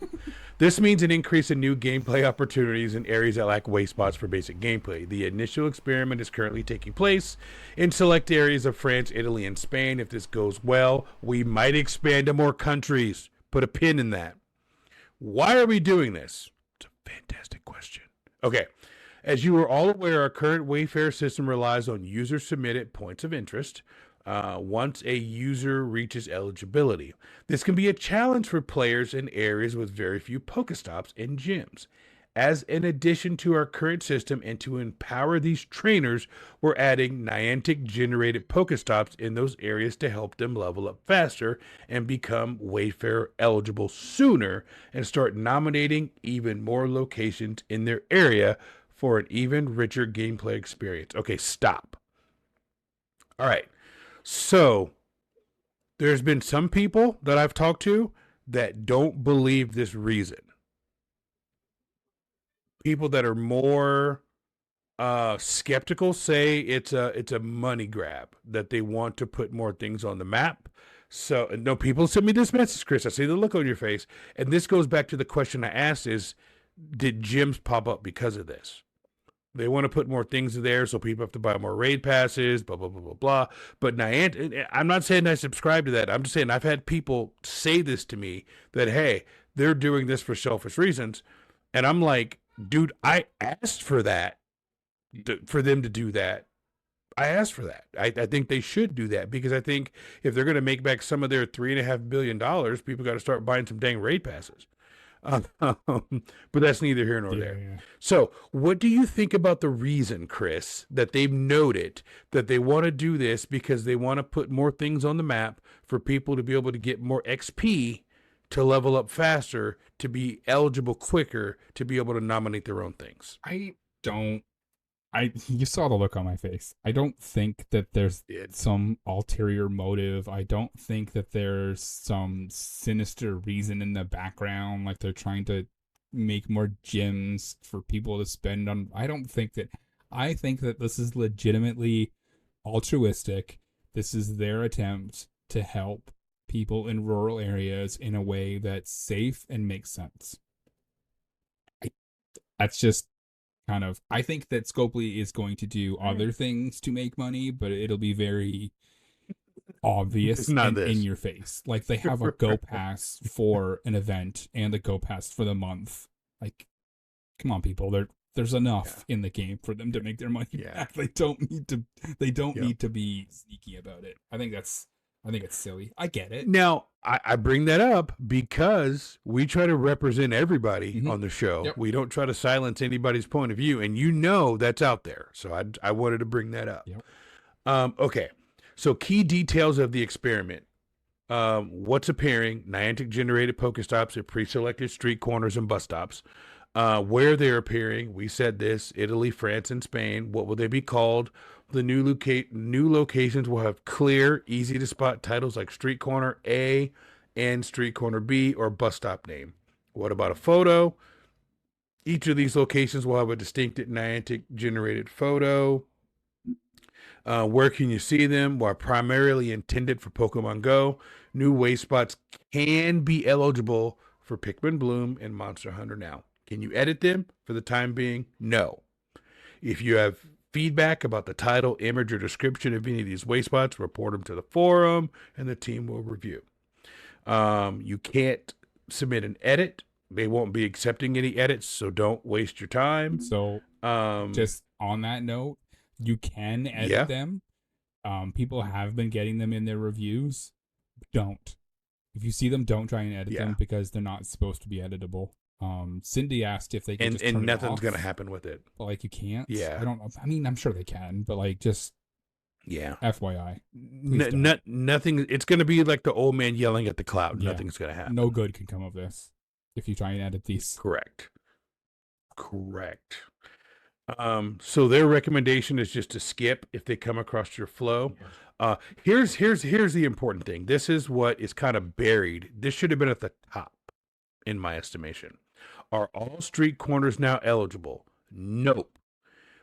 This means an increase in new gameplay opportunities in areas that lack waste spots for basic gameplay. The initial experiment is currently taking place in select areas of France, Italy, and Spain. If this goes well, we might expand to more countries. Put a pin in that. Why are we doing this? It's a fantastic question. Okay. As you are all aware, our current Wayfarer system relies on user-submitted points of interest once a user reaches eligibility. This can be a challenge for players in areas with very few Pokéstops and gyms. As an addition to our current system and to empower these trainers, we're adding Niantic generated Pokestops in those areas to help them level up faster and become Wayfarer eligible sooner and start nominating even more locations in their area for an even richer gameplay experience. Okay, stop. All right. So there's been some people that I've talked to that don't believe this reason. People that are more skeptical say it's a money grab, that they want to put more things on the map. So no, people send me this message, Chris. I see the look on your face, and this goes back to the question I asked: is did gyms pop up because of this? They want to put more things there, so people have to buy more raid passes, blah blah blah blah blah. But Niantic, I'm not saying I subscribe to that. I'm just saying I've had people say this to me that hey, they're doing this for selfish reasons, and I'm like, dude, I asked for that, for them to do that. I asked for that. I think they should do that because I think if they're going to make back some of their $3.5 billion, people got to start buying some dang raid passes. But that's neither here nor there. Yeah. So what do you think about the reason, Chris, that they've noted that they want to do this because they want to put more things on the map for people to be able to get more XP to level up faster, to be eligible quicker, to be able to nominate their own things? You saw the look on my face. I don't think that there's some ulterior motive. I don't think that there's some sinister reason in the background, like they're trying to make more gyms for people to spend on. I think that this is legitimately altruistic. This is their attempt to help people in rural areas in a way that's safe and makes sense. That's just kind of, I think that Scopely is going to do other things to make money, but it'll be very obvious and in your face. Like they have a Go Pass for an event and a Go Pass for the month. Like, come on, people. There's enough in the game for them to make their money back. They don't need to be sneaky about it. I think it's silly. I get it. Now, I bring that up because we try to represent everybody on the show. Yep. We don't try to silence anybody's point of view, and you know that's out there. So I wanted to bring that up. Yep. Okay, so key details of the experiment. What's appearing? Niantic generated Pokestops at pre-selected street corners and bus stops. Where they're appearing, we said this: Italy, France, and Spain. What will they be called? The new locations will have clear, easy to spot titles like Street Corner A and Street Corner B or bus stop name. What about a photo? Each of these locations will have a distinct Niantic generated photo. Where can you see them? While primarily intended for Pokemon Go, new Wayspots can be eligible for Pikmin Bloom and Monster Hunter now. Can you edit them? For the time being, no. If you have feedback about the title, image, or description of any of these Wayspots, report them to the forum, and the team will review. You can't submit an edit. They won't be accepting any edits, so don't waste your time. So, just on that note, you can edit them. People have been getting them in their reviews. Don't. If you see them, don't try and edit them because they're not supposed to be editable. Cindy asked if they can just turn and nothing's it off, gonna happen with it. but like you can't. Yeah. I don't know. I mean, I'm sure they can, but like just FYI. Nothing. It's gonna be like the old man yelling at the cloud. Yeah. Nothing's gonna happen. No good can come of this if you try and edit these. Correct. So their recommendation is just to skip if they come across your flow. Here's the important thing. This is what is kind of buried. This should have been at the top, in my estimation. Are all street corners now eligible? Nope.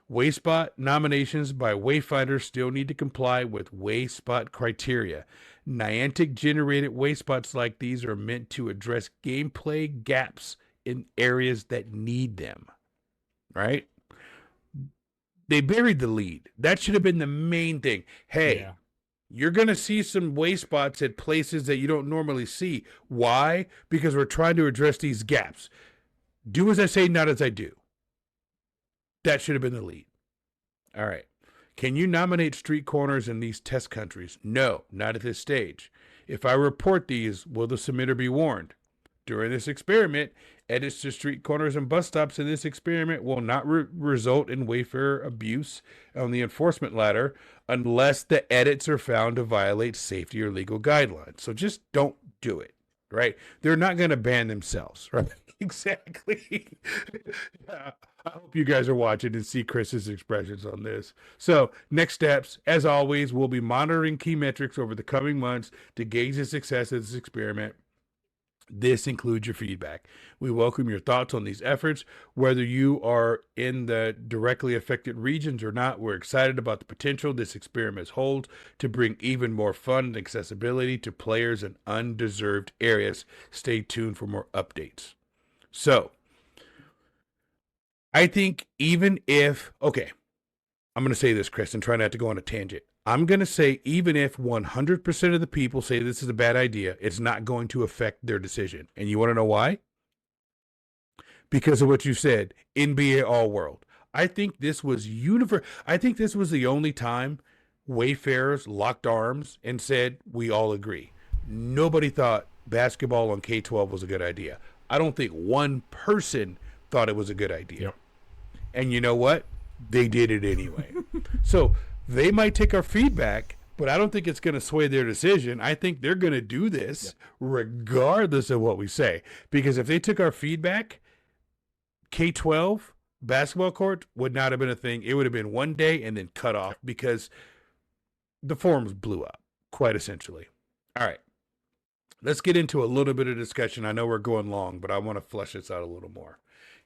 Wayspot nominations by Wayfinders still need to comply with Wayspot criteria. Niantic generated Wayspots like these are meant to address gameplay gaps in areas that need them. Right? They buried the lead. That should have been the main thing. Hey, you're going to see some Wayspots at places that you don't normally see. Why? Because we're trying to address these gaps. Do as I say, not as I do. That should have been the lead. All right. Can you nominate street corners in these test countries? No, not at this stage. If I report these, will the submitter be warned? During this experiment, Edits to street corners and bus stops in this experiment will not result in Wayfarer abuse on the enforcement ladder unless the edits are found to violate safety or legal guidelines. So just don't do it, right? They're not going to ban themselves, right? Exactly. Yeah. I hope you guys are watching and see Chris's expressions on this. So, next steps, as always, we'll be monitoring key metrics over the coming months to gauge the success of this experiment. This includes your feedback. We welcome your thoughts on these efforts. Whether you are in the directly affected regions or not, we're excited about the potential this experiment holds to bring even more fun and accessibility to players in undeserved areas. Stay tuned for more updates. So, I think even if, okay, I'm going to say this, Chris, and try not to go on a tangent. I'm going to say even if 100% of the people say this is a bad idea, it's not going to affect their decision. And you want to know why? Because of what you said, NBA All World. I think this was I think this was the only time Wayfarers locked arms and said, we all agree. Nobody thought basketball on K-12 was a good idea. I don't think one person thought it was a good idea. Yep. And you know what? They did it anyway. So they might take our feedback, but I don't think it's going to sway their decision. I think they're going to do this regardless of what we say. Because if they took our feedback, K-12 basketball court would not have been a thing. It would have been one day and then cut off because the forums blew up, quite essentially. All right. Let's get into a little bit of discussion. I know we're going long, but I want to flesh this out a little more.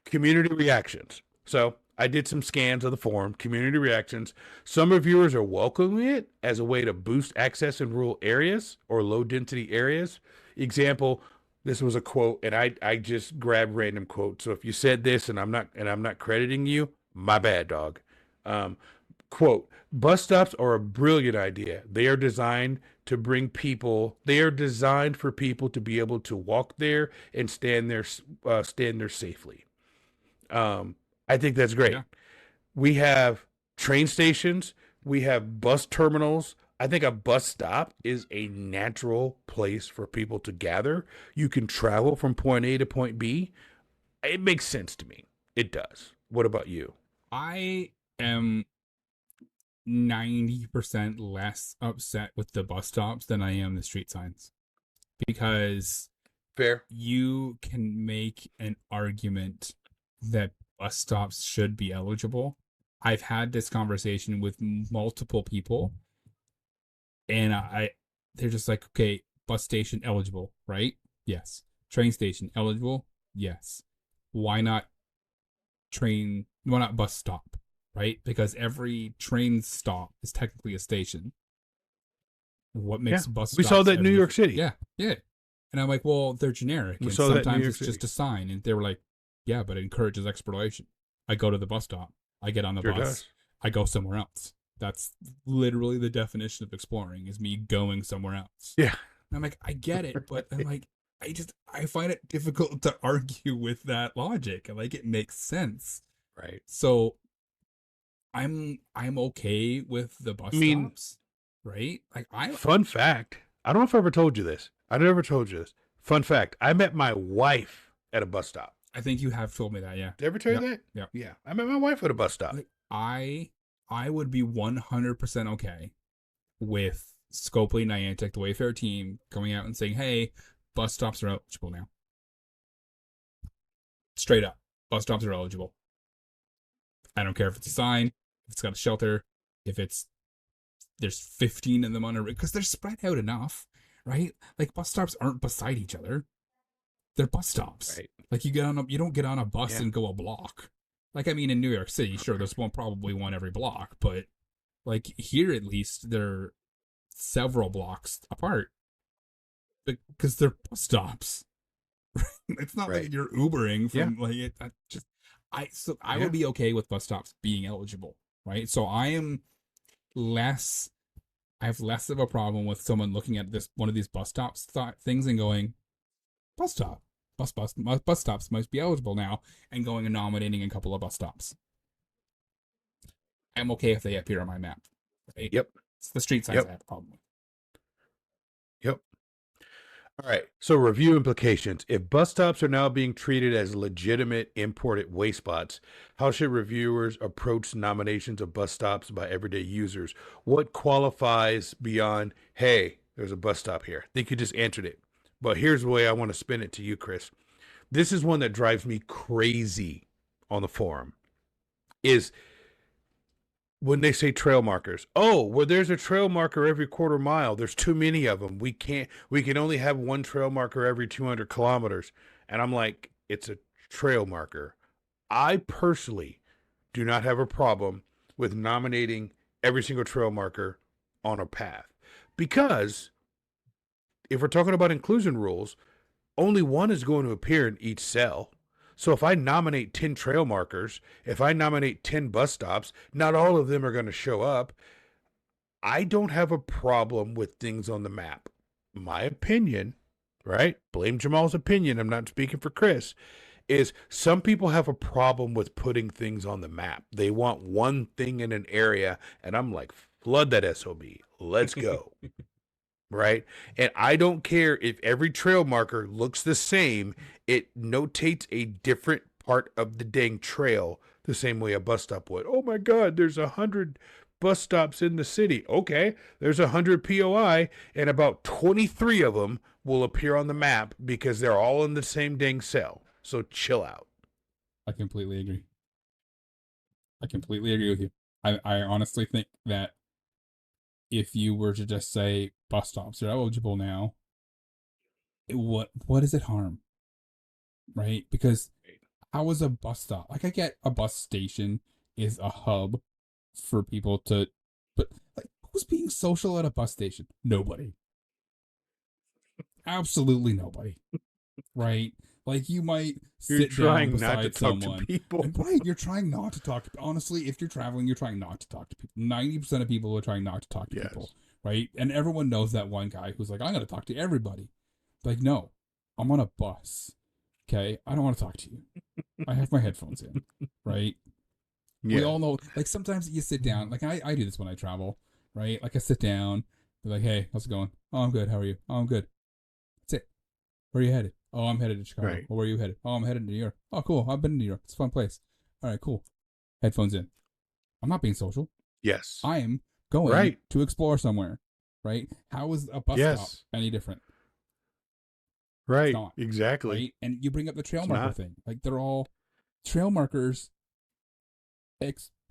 Community reactions. So I did some scans of the forum, community reactions. Some reviewers are welcoming it as a way to boost access in rural areas or low density areas. Example, this was a quote, and I just grabbed random quotes. So if you said this and I'm not crediting you, my bad, dog. Quote, bus stops are a brilliant idea. They are designed for people to be able to walk there and stand there safely. I think that's great. Yeah. We have train stations. We have bus terminals. I think a bus stop is a natural place for people to gather. You can travel from point A to point B. It makes sense to me. It does. What about you? I am 90% less upset with the bus stops than I am the street signs. Because fair, you can make an argument that bus stops should be eligible. I've had this conversation with multiple people, and they're just like, okay, bus station eligible, right? Yes. Train station eligible? Yes. Why not bus stop, right? Because every train stop is technically a station. What makes bus stops? We saw that in New York City. Yeah. And I'm like, well, they're generic. And sometimes it's just a sign. And they were like, yeah, but it encourages exploration. I go to the bus stop. I get on the bus. I go somewhere else. That's literally the definition of exploring, is me going somewhere else. Yeah. And I'm like, I get it, but I'm like, I find it difficult to argue with that logic. Like, it makes sense. Right. So I'm okay with the bus stops. Right? Like, fun fact. I don't know if I ever told you this. I never told you this. Fun fact. I met my wife at a bus stop. I think you have told me that, yeah. Did I ever tell you that? Yeah. Yeah. I met my wife at a bus stop. Like, I would be 100% okay with Scopely, Niantic, the Wayfarer team, coming out and saying, hey, bus stops are eligible now. Straight up. Bus stops are eligible. I don't care if it's a sign, if it's got a shelter, if there's 15 of them on a rig, because they're spread out enough, right? Like, bus stops aren't beside each other. They're bus stops. Right. Like, you don't get on a bus and go a block. Like, I mean, in New York City, sure, there's probably one every block, but like here, at least, they're several blocks apart because they're bus stops. It's not like you're Ubering from like it. I would be okay with bus stops being eligible, right? So I have less of a problem with someone looking at one of these bus stops things and going, bus stop. Bus stops must be eligible now, and going and nominating a couple of bus stops. I'm okay if they appear on my map. Right? Yep. It's the street signs I have a problem with. Yep. All right. So review implications. If bus stops are now being treated as legitimate imported waste spots, how should reviewers approach nominations of bus stops by everyday users? What qualifies beyond, hey, there's a bus stop here? I think you just answered it. But here's the way I want to spin it to you, Chris. This is one that drives me crazy on the forum. Is when they say trail markers. Oh, well, there's a trail marker every quarter mile. There's too many of them. We can only have one trail marker every 200 kilometers. And I'm like, it's a trail marker. I personally do not have a problem with nominating every single trail marker on a path. Because if we're talking about inclusion rules, only one is going to appear in each cell. So if I nominate 10 trail markers, if I nominate 10 bus stops, not all of them are going to show up. I don't have a problem with things on the map. My opinion, right? Blame Jamal's opinion. I'm not speaking for Chris. Is some people have a problem with putting things on the map. They want one thing in an area, and I'm like, flood that SOB. Let's go. Right? And I don't care if every trail marker looks the same. It notates a different part of the dang trail the same way a bus stop would. Oh my God, there's 100 bus stops in the city. Okay, there's 100 POI, and about 23 of them will appear on the map because they're all in the same dang cell. So chill out. I completely agree. I completely agree with you. I honestly think that if you were to just say bus stops are eligible now, what does it harm? Right? Because how is a bus stop? Like, I get a bus station is a hub for people to, but like, who's being social at a bus station? Nobody. Absolutely nobody. Right? Like, you might sit down beside someone. Right, you're trying not to talk to people. Honestly, if you're traveling, you're trying not to talk to people. 90% of people are trying not to talk to people. Right? And everyone knows that one guy who's like, I'm going to talk to everybody. Like, no, I'm on a bus. Okay? I don't want to talk to you. I have my headphones in. Right? Yeah. We all know, like, sometimes you sit down. Like, I do this when I travel. Right? Like, I sit down. Be like, hey, how's it going? Oh, I'm good. How are you? Oh, I'm good. That's it. Where are you headed? Oh, I'm headed to Chicago. Right. Well, where are you headed? Oh, I'm headed to New York. Oh, cool. I've been to New York. It's a fun place. All right, cool. Headphones in. I'm not being social. Yes. I am going to explore somewhere. Right? How is a bus stop any different? Right. Exactly. Right? And you bring up the trail marker thing. Like, they're all trail markers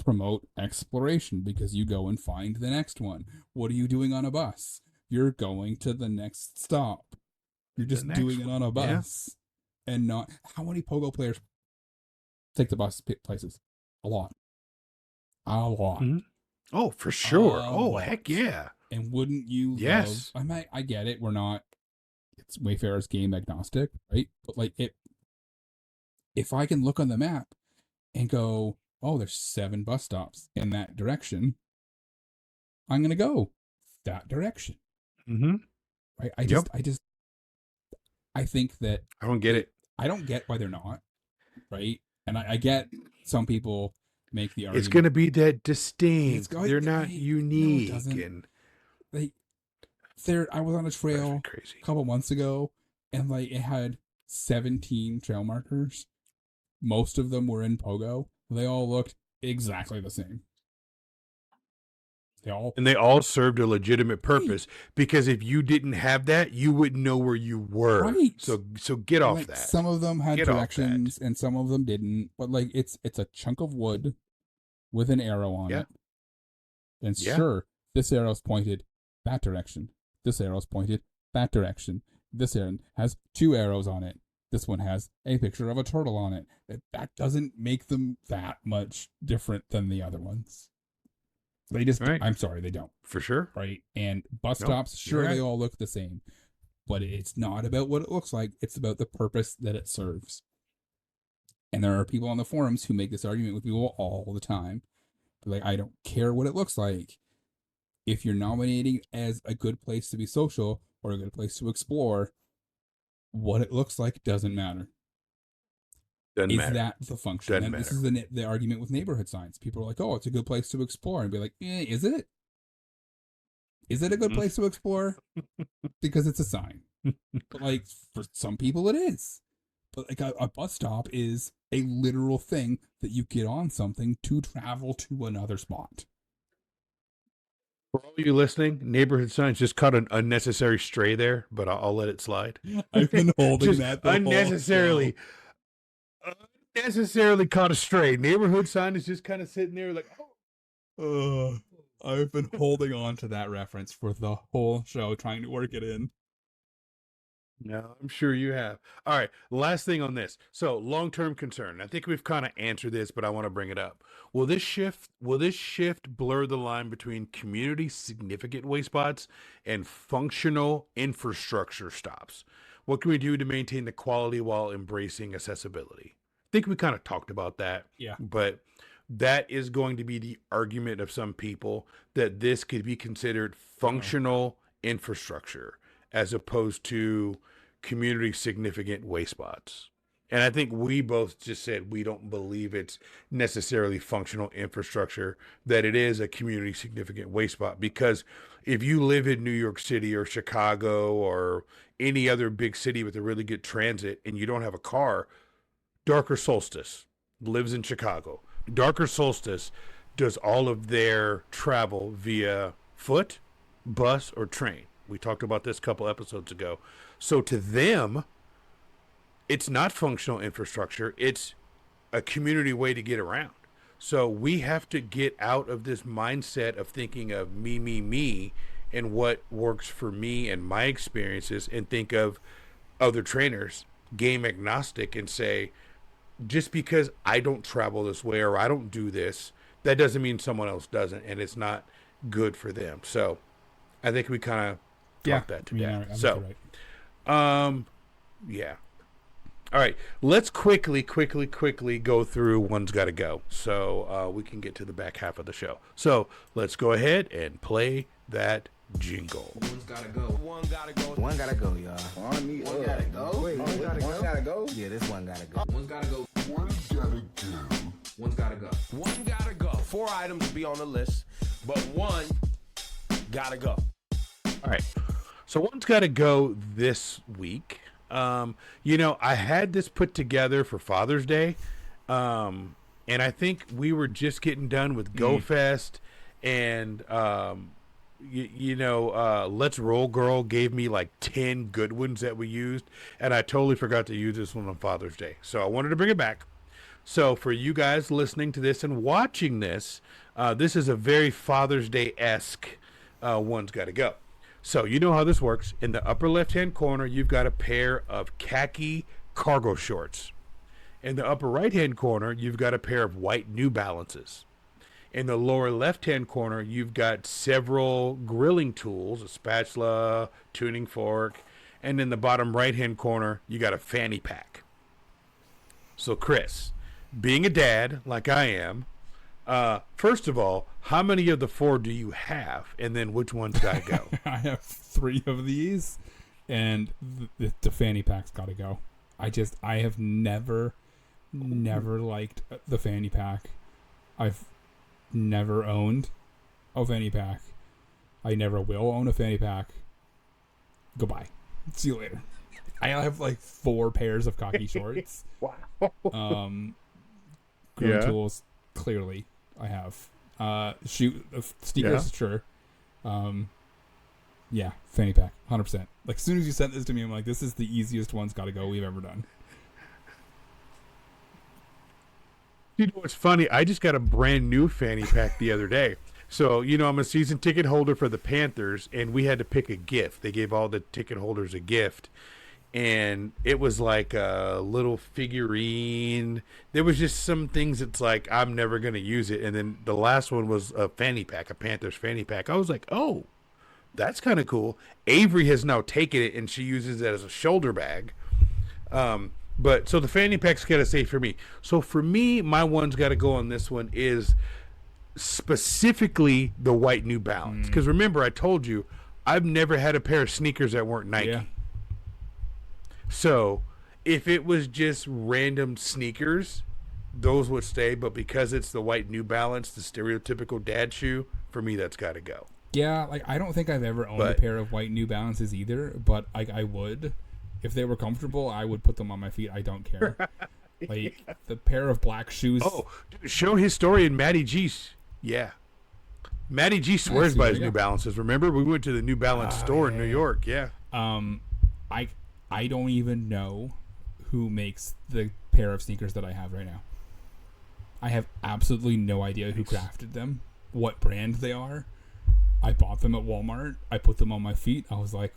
promote exploration because you go and find the next one. What are you doing on a bus? You're going to the next stop. You're just doing it on a bus. And not... How many Pogo players take the bus places? A lot. A lot. Mm-hmm. Oh, for sure. Heck yeah. And wouldn't you love... I get it. We're not... It's Wayfarer's game agnostic, right? But like, if I can look on the map and go, oh, there's 7 bus stops in that direction, I'm going to go that direction. Mm-hmm. Right? I think that... I don't get it. I don't get why they're not, right? And I get some people make the argument. It's going to be that distinct. They're not unique. No, I was on a trail a couple months ago, and like, it had 17 trail markers. Most of them were in Pogo. They all looked exactly the same. They all served a legitimate purpose, because if you didn't have that, you wouldn't know where you were. Right. So get off that. Some of them had directions and some of them didn't. But like, it's a chunk of wood with an arrow on it. And sure, this arrow's pointed that direction. This arrow's pointed that direction. This arrow has 2 arrows on it. This one has a picture of a turtle on it. That doesn't make them that much different than the other ones. They just, I'm sorry, they don't. For sure. Right? And bus stops, sure, they all look the same. But it's not about what it looks like. It's about the purpose that it serves. And there are people on the forums who make this argument with people all the time. Like, I don't care what it looks like. If you're nominating as a good place to be social or a good place to explore, what it looks like doesn't matter. Is that the function? And this is the argument with neighborhood signs. People are like, oh, it's a good place to explore. And be like, is it? Is it a good place to explore? Because it's a sign. But like for some people it is. But like a bus stop is a literal thing that you get on something to travel to another spot. For all you listening, neighborhood signs just caught an unnecessary stray there, but I'll let it slide. I've been holding Just that the whole unnecessarily, show. unnecessarily caught a stray. Neighborhood sign is just kind of sitting there like, oh. I've been holding on to that reference for the whole show, trying to work it in. No, I'm sure you have. All right, last thing on this. So, long-term concern. I think we've kind of answered this, but I want to bring it up. Will this shift blur the line between community significant waste spots and functional infrastructure stops? What can we do to maintain the quality while embracing accessibility? I think we kind of talked about that. Yeah. But that is going to be the argument of some people, that this could be considered functional infrastructure as opposed to community significant waste spots. And I think we both just said we don't believe it's necessarily functional infrastructure, that it is a community significant waste spot. Because if you live in New York City or Chicago or any other big city with a really good transit and you don't have a car, Darker Solstice lives in Chicago. Darker Solstice does all of their travel via foot, bus, or train. We talked about this a couple episodes ago. So to them, it's not functional infrastructure. It's a community way to get around. So we have to get out of this mindset of thinking of me, and what works for me and my experiences, and think of other trainers, game agnostic, and say, just because I don't travel this way or I don't do this, that doesn't mean someone else doesn't, and it's not good for them. So I think we kind of talked that to death. So, yeah. All right, let's quickly go through One's Gotta Go, so we can get to the back half of the show. So let's go ahead and play that jingle. One's gotta go. One gotta go. One gotta go, y'all. One gotta go. Wait, one gotta go? Yeah, this one gotta go. One's gotta go. One's gotta go. One's gotta go. One gotta go. 4 items to be on the list, but one gotta go. All right, so One's Gotta Go this week. I had this put together for Father's Day, and I think we were just getting done with GoFest, and Let's Roll Girl gave me like 10 good ones that we used, and I totally forgot to use this one on Father's Day, so I wanted to bring it back. So for you guys listening to this and watching this, this is a very Father's Day-esque One's Gotta Go. So you know how this works. In the upper left-hand corner, you've got a pair of khaki cargo shorts. In the upper right-hand corner, you've got a pair of white New Balances. In the lower left-hand corner, you've got several grilling tools, a spatula, tuning fork, and in the bottom right-hand corner, you got a fanny pack. So Chris, being a dad like I am, first of all, how many of the 4 do you have, and then which one's gotta go? I have 3 of these, and the fanny pack's gotta go. I have never liked the fanny pack. I've never owned a fanny pack. I never will own a fanny pack. Goodbye. See you later. I have like 4 pairs of khaki shorts. Wow. Grilling tools, clearly. I have sneakers, sure. Fanny pack, 100%. Like as soon as you sent this to me, I'm like, this is the easiest One's Gotta Go we've ever done. You know what's funny? I just got a brand new fanny pack the other day. So, I'm a season ticket holder for the Panthers, and we had to pick a gift. They gave all the ticket holders a gift. And it was like a little figurine. There was just some things that's like, I'm never going to use it. And then the last one was a fanny pack, a Panthers fanny pack. I was like, oh, that's kind of cool. Avery has now taken it, and she uses it as a shoulder bag. But so the fanny pack's got to say for me. So for me, my One's got to go on this one is specifically the white New Balance. Because remember, I told you, I've never had a pair of sneakers that weren't Nike. Yeah. So if it was just random sneakers, those would stay. But because it's the white New Balance, the stereotypical dad shoe, for me, that's got to go. Yeah, like I don't think I've ever owned a pair of white New Balances either, but I would. If they were comfortable, I would put them on my feet. I don't care. Like the pair of black shoes. Oh, dude, show historian Matty G. Yeah. Matty G swears by his New Balances. Remember, we went to the New Balance store in New York. Yeah. I don't even know who makes the pair of sneakers that I have right now. I have absolutely no idea who crafted them, what brand they are. I bought them at Walmart. I put them on my feet. I was like,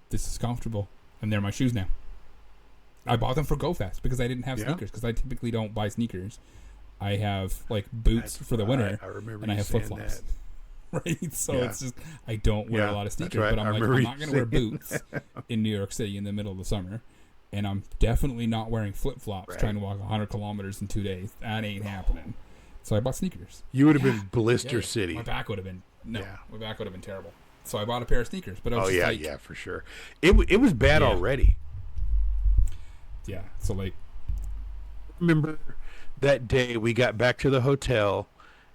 this is comfortable. And they're my shoes now. I bought them for GoFest because I didn't have sneakers, because I typically don't buy sneakers. I have like boots for the winter, and I have flip-flops. Right? So it's just, I don't wear a lot of sneakers, but I'm like, I'm not going to wear boots in New York City in the middle of the summer. And I'm definitely not wearing flip-flops trying to walk 100 kilometers in 2 days. That ain't happening. So I bought sneakers. You would have been Blister City. My back would have been, my back would have been terrible. So I bought a pair of sneakers. But I was yeah, for sure. It was bad already. Yeah, so like. Remember that day we got back to the hotel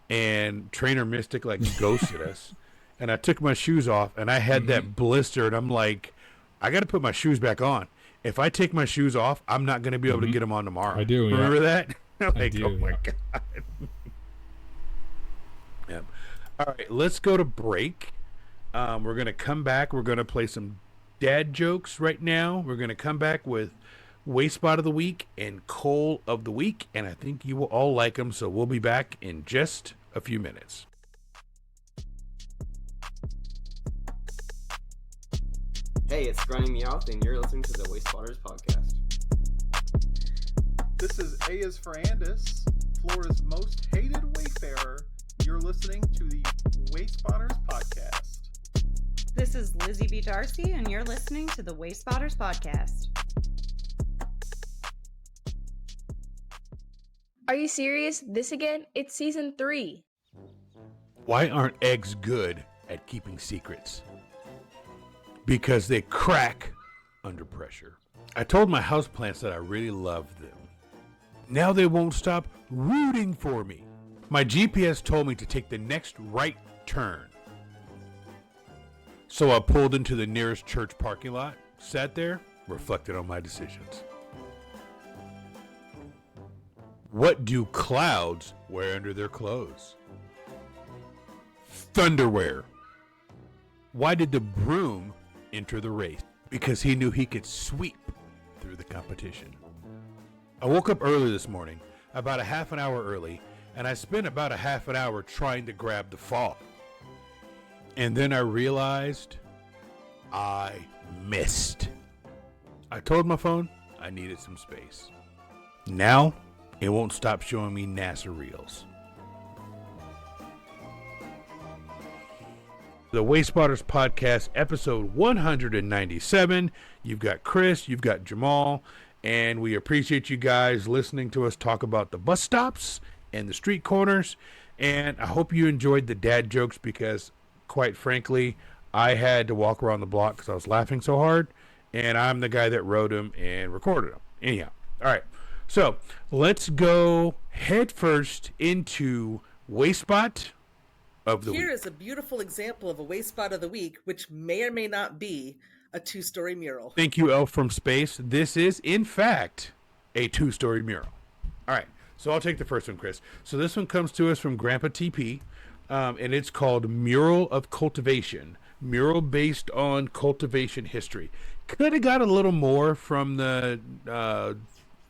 and Trainer Mystic like ghosted us. And I took my shoes off and I had that blister and I'm like, I got to put my shoes back on. If I take my shoes off, I'm not going to be able to get them on tomorrow. I do. Remember that? Like, I do, oh my God. Yep. All right, let's go to break. We're going to come back. We're going to play some dad jokes right now. We're going to come back with Wayspot of the Week and Coal of the Week, and I think you will all like them, so we'll be back in just a few minutes. Hey, it's Grinding Me Out, and you're listening to the Wayspotters podcast. This is A is for Andis, Florida's most hated Wayfarer. You're listening to the Wayspotters podcast. This is Lizzie B. Darcy, and you're listening to the Wayspotters podcast. Are you serious? This again? It's season 3. Why aren't eggs good at keeping secrets? Because they crack under pressure. I told my houseplants that I really loved them. Now they won't stop rooting for me. My GPS told me to take the next right turn. So I pulled into the nearest church parking lot, sat there, reflected on my decisions. What do clouds wear under their clothes? Thunderwear. Why did the broom enter the race? Because he knew he could sweep through the competition. I woke up early this morning, about a half an hour early, and I spent about a half an hour trying to grab the fall. And then I realized I missed. I told my phone I needed some space. Now it won't stop showing me NASA reels. The Wayspotters podcast, episode 197. You've got Chris, you've got Jamal, and we appreciate you guys listening to us talk about the bus stops and the street corners. And I hope you enjoyed the dad jokes because, quite frankly, I had to walk around the block because I was laughing so hard, and I'm the guy that wrote them and recorded them. Anyhow, all right. So let's go head first into Wayspot of the Week. Here is a beautiful example of a Wayspot of the Week, which may or may not be a 2-story mural. Thank you, Elf from Space. This is, in fact, a 2-story mural. All right, so I'll take the first one, Chris. So this one comes to us from Grandpa TP, and it's called Mural of Cultivation. Mural based on cultivation history. Could have got a little more from the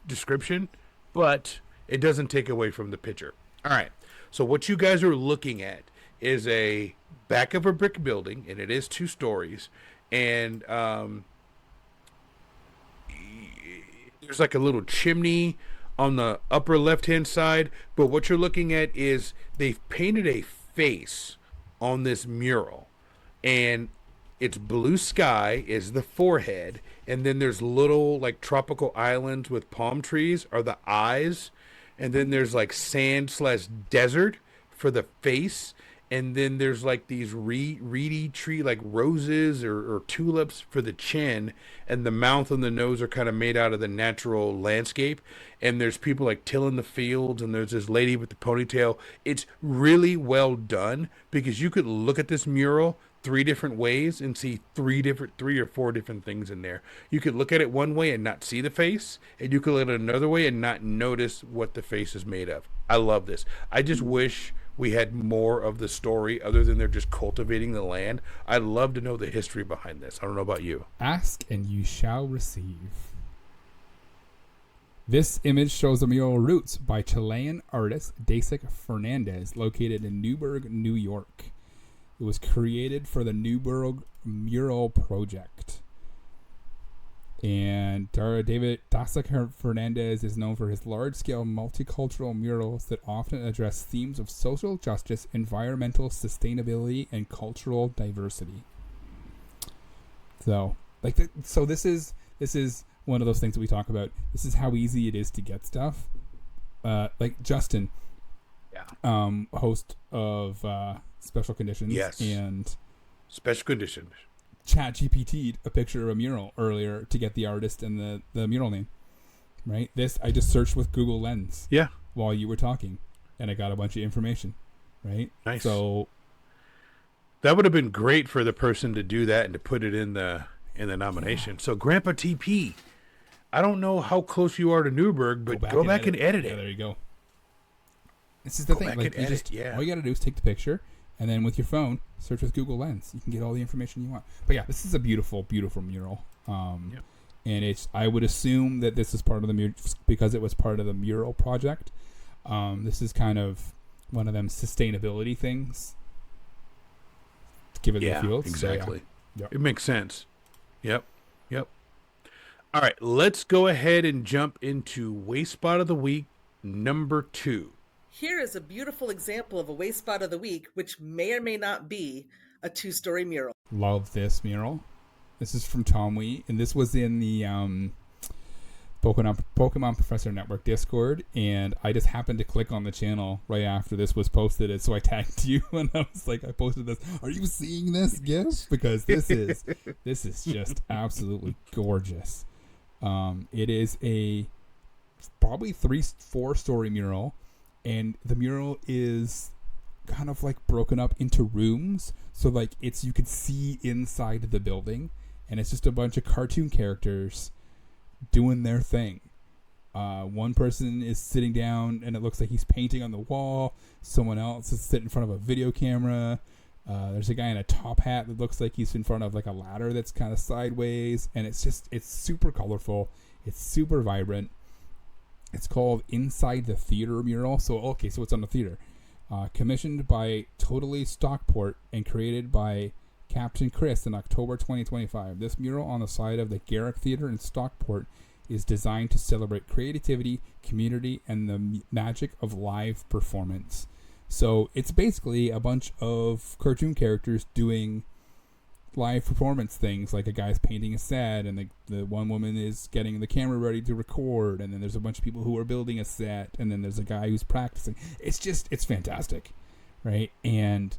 description, but it doesn't take away from the picture. All right, so what you guys are looking at is a back of a brick building, and it is 2 stories, and there's like a little chimney on the upper left-hand side, but what you're looking at is they've painted a face on this mural, and it's blue sky is the forehead, and then there's little like tropical islands with palm trees are the eyes, and then there's like sand/desert for the face, and then there's like these reedy tree, like roses or tulips for the chin, and the mouth and the nose are kind of made out of the natural landscape. And there's people like tilling the fields, and there's this lady with the ponytail. It's really well done, because you could look at this mural 3 different ways and see 3 or 4 different things in there. You could look at it one way and not see the face, and you could look at it another way and not notice what the face is made of. I love this. I just wish we had more of the story other than they're just cultivating the land. I'd love to know the history behind this. I don't know about you. Ask and you shall receive. This image shows the mural Roots by Chilean artist Dasik Fernandez, located in Newburgh, New York. It was created for the Newburgh Mural Project. And David Dasik Fernandez is known for his large-scale multicultural murals that often address themes of social justice, environmental sustainability, and cultural diversity. So, this is one of those things that we talk about. This is how easy it is to get stuff. Like Justin, host of Special Conditions, yes, and Special Conditions, ChatGPT'd a picture of a mural earlier to get the artist and the mural name. Right? This I just searched with Google Lens. Yeah. While you were talking, and I got a bunch of information. Right? Nice. So that would have been great for the person to do that and to put it in the nomination. Yeah. So Grandpa TP, I don't know how close you are to Newburgh, but go back and edit it. Yeah, there you go. This is the thing. Like, all you got to do is take the picture, and then with your phone, search with Google Lens. You can get all the information you want. But yeah, this is a beautiful, beautiful mural. And I would assume that this is part of the mural because it was part of the mural project. This is kind of one of them sustainability things. Give it the field. Exactly. So, yeah. Yep. It makes sense. Yep. All right, let's go ahead and jump into Waste Spot of the Week number 2. Here is a beautiful example of a Waste Spot of the Week, which may or may not be a 2-story mural. Love this mural. This is from Tom Wee, and this was in the Pokemon Professor Network Discord, and I just happened to click on the channel right after this was posted, and so I tagged you, and I was like, I posted this. Are you seeing this GIF? Because this is just absolutely gorgeous. It is a probably 3-4 story mural, and the mural is kind of like broken up into rooms, so like you could see inside the building, and it's just a bunch of cartoon characters doing their thing. One person is sitting down and it looks like he's painting on the wall. Someone else is sitting in front of a video camera. There's a guy in a top hat that looks like he's in front of like a ladder that's kind of sideways, and it's super colorful. It's super vibrant. It's called Inside the Theater mural. So it's on the theater. Commissioned by Totally Stockport and created by Captain Chris in October 2025. This mural on the side of the Garrick Theater in Stockport is designed to celebrate creativity, community, and the magic of live performance. So it's basically a bunch of cartoon characters doing live performance things, like a guy's painting a set, and the one woman is getting the camera ready to record, and then there's a bunch of people who are building a set, and then there's a guy who's practicing. It's fantastic, right? And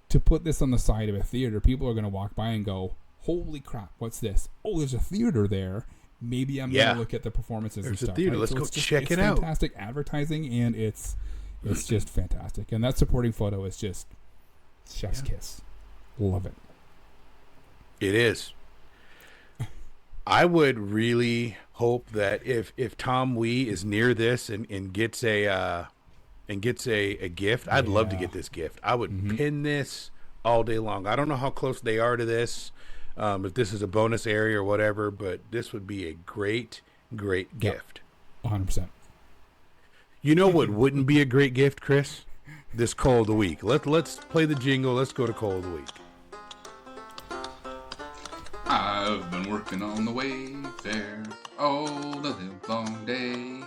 to put this on the side of a theater, people are going to walk by and go, holy crap, what's this? Oh, there's a theater there. Maybe I'm going to look at the performances and stuff. There's a theater. Right? Let's go check it out. It's fantastic advertising, and it's just fantastic. And that supporting photo is just chef's kiss. Love it. It is. I would really hope that if Tom Wee is near this and gets a gift, I'd love to get this gift. I would pin this all day long. I don't know how close they are to this, if this is a bonus area or whatever, but this would be a great gift. 100%. You know what wouldn't be a great gift, Chris? This Call of the Week. Let's play the jingle. Let's go to Call of the Week. I've been working on the Wayfarer all the live long day.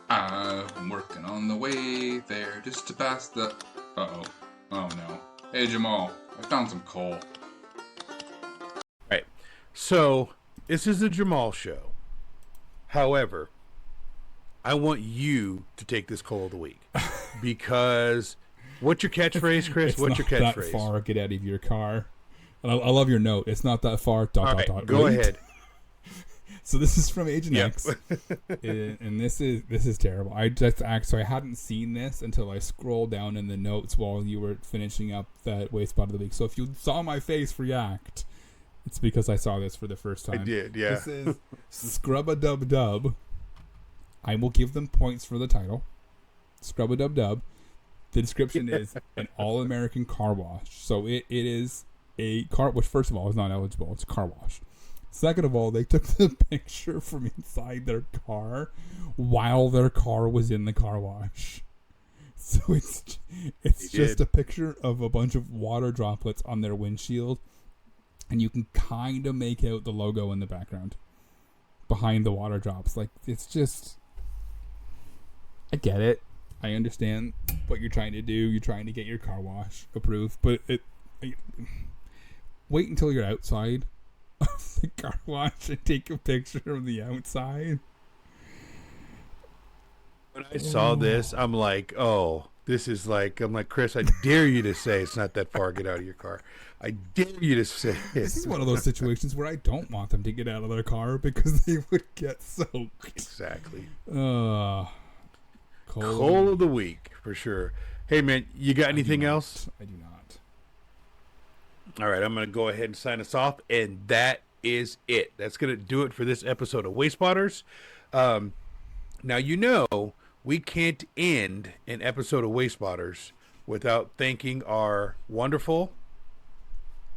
I've been working on the Wayfarer just to pass the... Oh no. Hey Jamal, I found some coal. Right. So, this is the Jamal show. However, I want you to take this Call of the Week. Because What's your catchphrase, Chris? It's What's not your catchphrase? That far, get out of your car. And I love your note. It's not that far. All right, go ahead. So this is from Agent X, and this is terrible. So I hadn't seen this until I scrolled down in the notes while you were finishing up that Waste Spot of the Week. So if you saw my face react, it's because I saw this for the first time. I did, yeah. This is Scrub-a-Dub-Dub. I will give them points for the title. Scrub-a-Dub-Dub. The description is an all-American car wash. So it is a car, which first of all is not eligible. It's a car wash. Second of all, they took the picture from inside their car while their car was in the car wash. So it's just a picture of a bunch of water droplets on their windshield, and you can kind of make out the logo in the background behind the water drops. Like, it's just, I get it. I understand what you're trying to do. You're trying to get your car wash approved, but wait until you're outside of the car wash and take a picture of the outside. When I saw this, I'm like, oh, this is like, I'm like, Chris, I dare you to say it's not that far. Get out of your car. I dare you to say it. This is one of those situations where I don't want them to get out of their car because they would get soaked. Exactly. Coal of the week, for sure. Hey, man, you got anything else? I do not. All right, I'm going to go ahead and sign us off, and that is it. That's going to do it for this episode of Wayspotters. Now, you know, we can't end an episode of Wayspotters without thanking our wonderful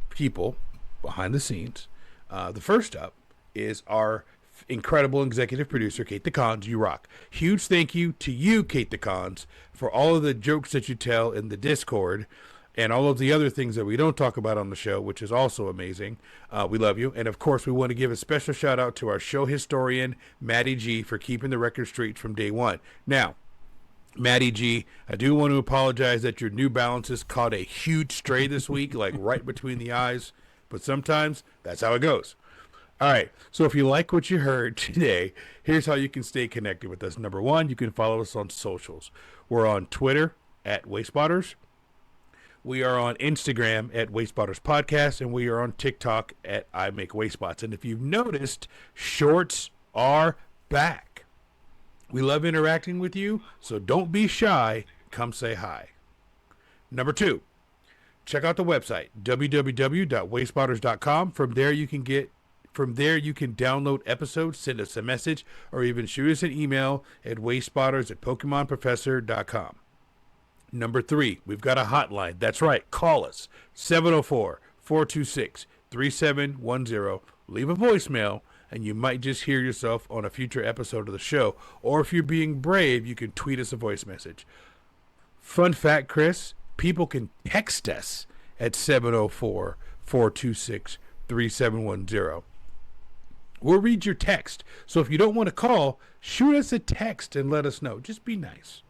people behind the scenes. The first up is our incredible executive producer, KatettheKonz. You rock. Huge thank you to you, KatettheKonz, for all of the jokes that you tell in the Discord and all of the other things that we don't talk about on the show, which is also amazing. We love you. And, of course, we want to give a special shout-out to our show historian, Maddie G, for keeping the record straight from day one. Now, Maddie G, I do want to apologize that your New Balances caught a huge stray this week, like right between the eyes. But sometimes that's how it goes. All right, so if you like what you heard today, here's how you can stay connected with us. Number one, you can follow us on socials. We're on Twitter at Wayspotters. We are on Instagram at Wayspotters Podcast, and we are on TikTok at I Make Wayspots. And if you've noticed, shorts are back. We love interacting with you, so don't be shy. Come say hi. Number two, check out the website, www.wayspotters.com. From there you can download episodes, send us a message, or even shoot us an email at wayspotters@pokemonprofessor.com. Number three, we've got a hotline. That's right. Call us, 704-426-3710. Leave a voicemail, and you might just hear yourself on a future episode of the show. Or if you're being brave, you can tweet us a voice message. Fun fact, Chris, people can text us at 704-426-3710. We'll read your text. So if you don't want to call, shoot us a text and let us know. Just be nice.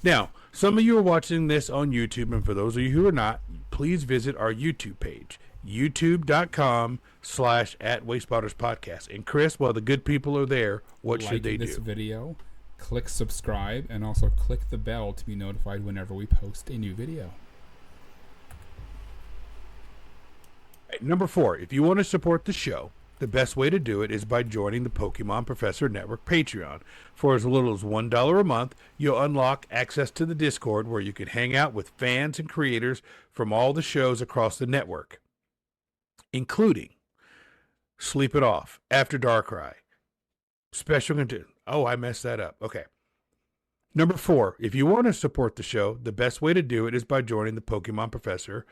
Now, some of you are watching this on YouTube, and for those of you who are not, please visit our YouTube page, youtube.com/@WastespottersPodcast. And Chris, while the good people are there, what should they do? Like this video, click subscribe, and also click the bell to be notified whenever we post a new video. Right, number four, if you want to support the show, the best way to do it is by joining the Pokemon Professor Network Patreon. For as little as $1 a month, you'll unlock access to the Discord where you can hang out with fans and creators from all the shows across the network, including Sleep It Off, After Darkrai, Special Content. Oh, I messed that up. Okay. Number four, if you want to support the show, the best way to do it is by joining the Pokemon Professor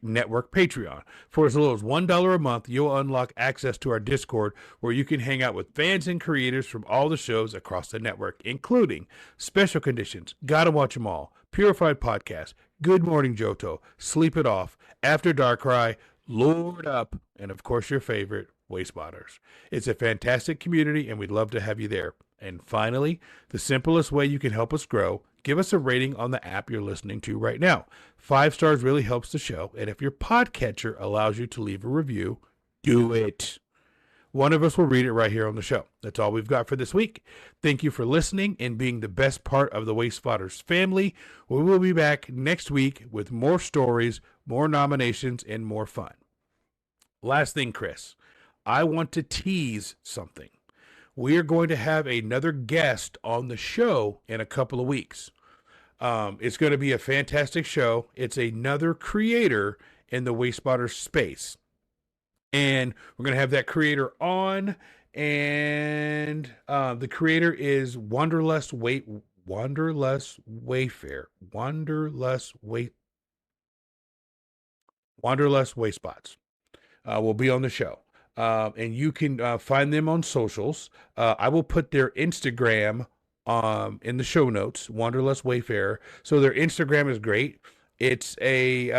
Network Patreon. For as little as $1 a month, you'll unlock access to our Discord where you can hang out with fans and creators from all the shows across the network, including Special Conditions, Gotta Watch 'Em All, Purified Podcast, Good Morning Johto, Sleep It Off, After Darkrai, Lord Up, and of course your favorite, Wayspotters. It's a fantastic community and we'd love to have you there. And finally, the simplest way you can help us grow, give us a rating on the app you're listening to right now. 5 stars really helps the show, and if your podcatcher allows you to leave a review, do it. one of us will read it right here on the show. That's all we've got for this week. Thank you for listening and being the best part of the Wayspotters family. We will be back next week with more stories, more nominations, and more fun. Last thing, Chris, I want to tease something. We are going to have another guest on the show in a couple of weeks. It's going to be a fantastic show. It's another creator in the Wayspotters space. And we're going to have that creator on. And the creator is Wanderlust Wayspots. Will be on the show. And you can find them on socials. I will put their Instagram in the show notes, Wanderlust Wayfarer. So their Instagram is great. It's a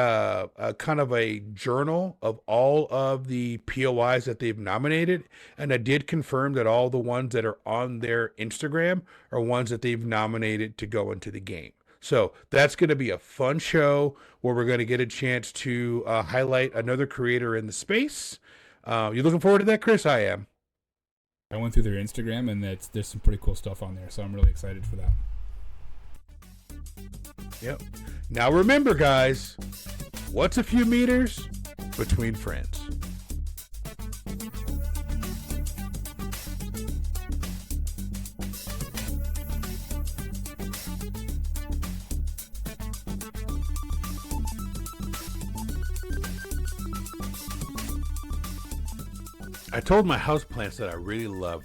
kind of a journal of all of the POIs that they've nominated. And I did confirm that all the ones that are on their Instagram are ones that they've nominated to go into the game. So that's going to be a fun show where we're going to get a chance to highlight another creator in the space. You looking forward to that, Chris? I am. I went through their Instagram, and there's some pretty cool stuff on there, so I'm really excited for that. Yep. Now remember, guys, what's a few meters between friends? I told my houseplants that I really love